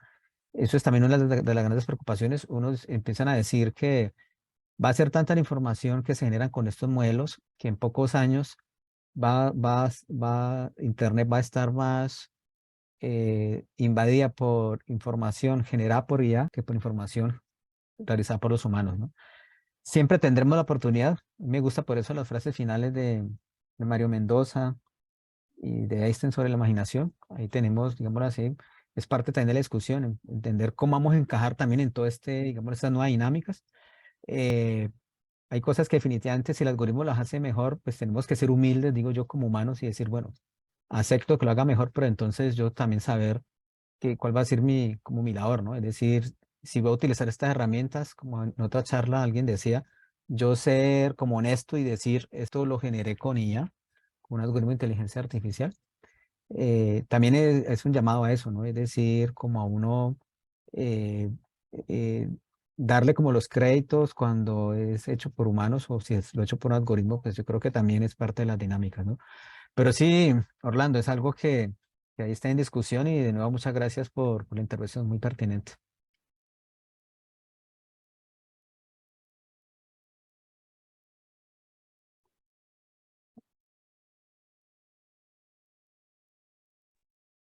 Eso es también una de las grandes preocupaciones. Unos empiezan a decir que va a ser tanta la información que se generan con estos modelos que en pocos años Internet va a estar más invadida por información generada por IA que por información realizada por los humanos, ¿no? Siempre tendremos la oportunidad. Me gusta por eso las frases finales de Mario Mendoza y de Einstein sobre la imaginación. Ahí tenemos, digámoslo así, es parte también de la discusión, entender cómo vamos a encajar también en todo digamos, estas nuevas dinámicas. hay cosas que definitivamente si el algoritmo las hace mejor, pues tenemos que ser humildes, digo yo, como humanos y decir, bueno, acepto que lo haga mejor, pero entonces yo también saber cuál va a ser como mi labor, ¿no? Es decir, si voy a utilizar estas herramientas, como en otra charla alguien decía, yo ser como honesto y decir, esto lo generé con IA, con un algoritmo de inteligencia artificial, también es un llamado a eso, ¿no? Es decir, como a uno eh, eh, darle como los créditos cuando es hecho por humanos o si es lo hecho por un algoritmo, pues yo creo que también es parte de las dinámicas, ¿no? Pero sí, Orlando, es algo que ahí está en discusión y de nuevo muchas gracias por la intervención, muy pertinente.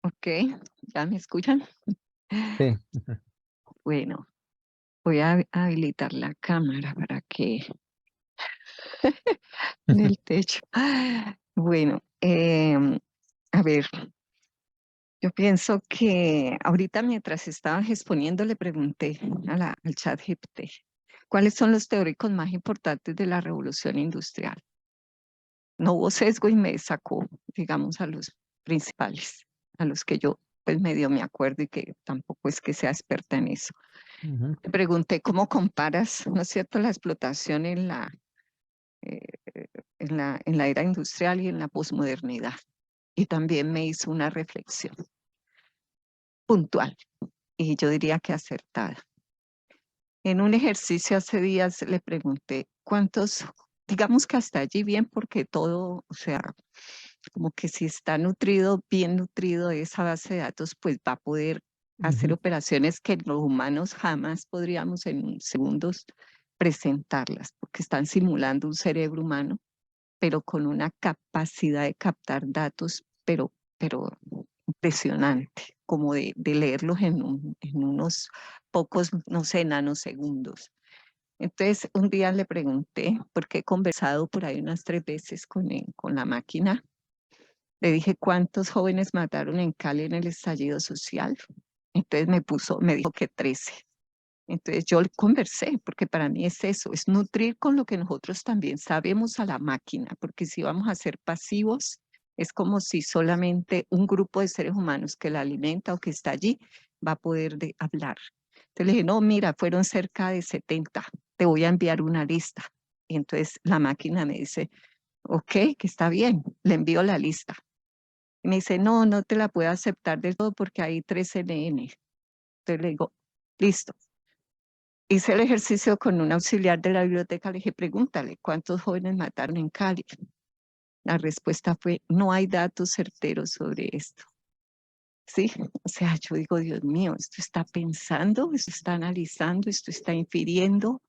Ok, ¿ya me escuchan? Sí. Bueno, voy a habilitar la cámara para que en el techo. Bueno, a ver, yo pienso que ahorita mientras estabas exponiendo le pregunté al chat GPT, ¿cuáles son los teóricos más importantes de la revolución industrial? No hubo sesgo y me sacó, digamos, a los principales, a los que yo pues medio me acuerdo y que tampoco es que sea experta en eso. Te pregunté cómo comparas, ¿no es cierto?, la explotación eh, en la era industrial y en la posmodernidad. Y también me hizo una reflexión puntual y yo diría que acertada. En un ejercicio hace días le pregunté cuántos, digamos que hasta allí bien, porque todo, o sea, como que si está nutrido, bien nutrido esa base de datos, pues va a poder hacer operaciones que los humanos jamás podríamos en segundos presentarlas, porque están simulando un cerebro humano, pero con una capacidad de captar datos, pero impresionante, como de leerlos en unos pocos, no sé, nanosegundos. Entonces, un día le pregunté, porque he conversado por ahí unas 3 veces con la máquina, le dije, ¿cuántos jóvenes mataron en Cali en el estallido social? Entonces me dijo que 13. Entonces yo conversé, porque para mí es eso, es nutrir con lo que nosotros también sabemos a la máquina, porque si vamos a ser pasivos, es como si solamente un grupo de seres humanos que la alimenta o que está allí va a poder hablar. Entonces le dije, no, mira, fueron cerca de 70, te voy a enviar una lista. Y entonces la máquina me dice, ok, que está bien, le envío la lista. Y me dice, no, no te la puedo aceptar del todo porque hay 3 NN. Entonces le digo, listo. Hice el ejercicio con un auxiliar de la biblioteca, le dije, pregúntale, ¿cuántos jóvenes mataron en Cali? La respuesta fue, no hay datos certeros sobre esto. Sí, o sea, yo digo, Dios mío, esto está pensando, esto está analizando, esto está infiriendo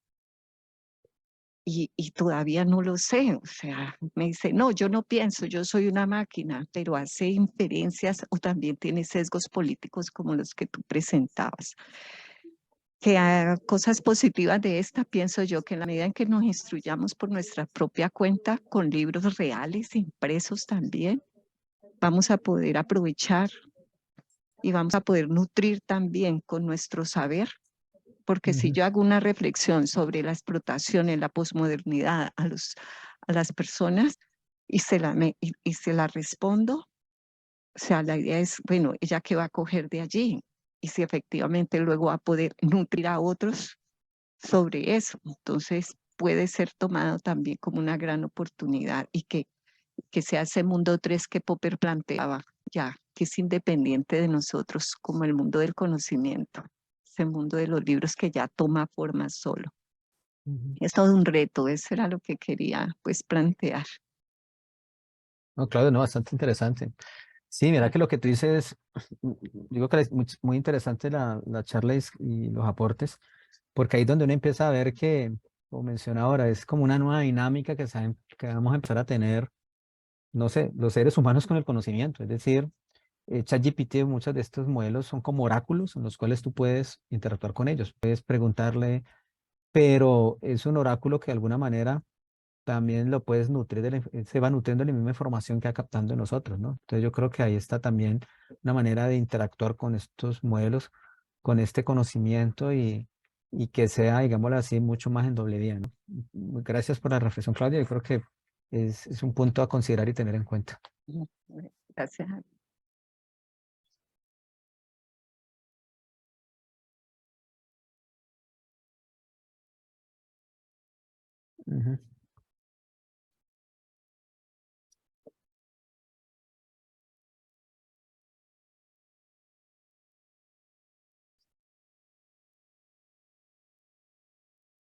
y todavía no lo sé. O sea, me dice, no, yo no pienso, yo soy una máquina, pero hace inferencias o también tiene sesgos políticos como los que tú presentabas. Que cosas positivas de esta, pienso yo que en la medida en que nos instruyamos por nuestra propia cuenta con libros reales, impresos también, vamos a poder aprovechar y vamos a poder nutrir también con nuestro saber, porque si yo hago una reflexión sobre la explotación en la posmodernidad a las personas y se la respondo, o sea, la idea es, bueno, ¿ella qué va a coger de allí? Y si efectivamente luego va a poder nutrir a otros sobre eso. Entonces puede ser tomado también como una gran oportunidad y que sea ese mundo 3 que Popper planteaba ya, que es independiente de nosotros, como el mundo del conocimiento, ese mundo de los libros que ya toma forma solo. Es todo un reto, eso era lo que quería pues plantear. No, claro, no, bastante interesante. Sí, mira que lo que tú dices, digo que es muy interesante la charla y los aportes, porque ahí es donde uno empieza a ver que, como menciona ahora, es como una nueva dinámica que vamos a empezar a tener, no sé, los seres humanos con el conocimiento. Es decir, ChatGPT, muchos de estos modelos son como oráculos en los cuales tú puedes interactuar con ellos, puedes preguntarle, pero es un oráculo que de alguna manera también lo puedes nutrir, se va nutriendo de la misma información que va captando de nosotros, ¿no? Entonces yo creo que ahí está también una manera de interactuar con estos modelos, con este conocimiento y y que sea, digámoslo así, mucho más en doble vía, ¿no? Gracias por la reflexión, Claudia. Yo creo que es un punto a considerar y tener en cuenta. Gracias. Ujú.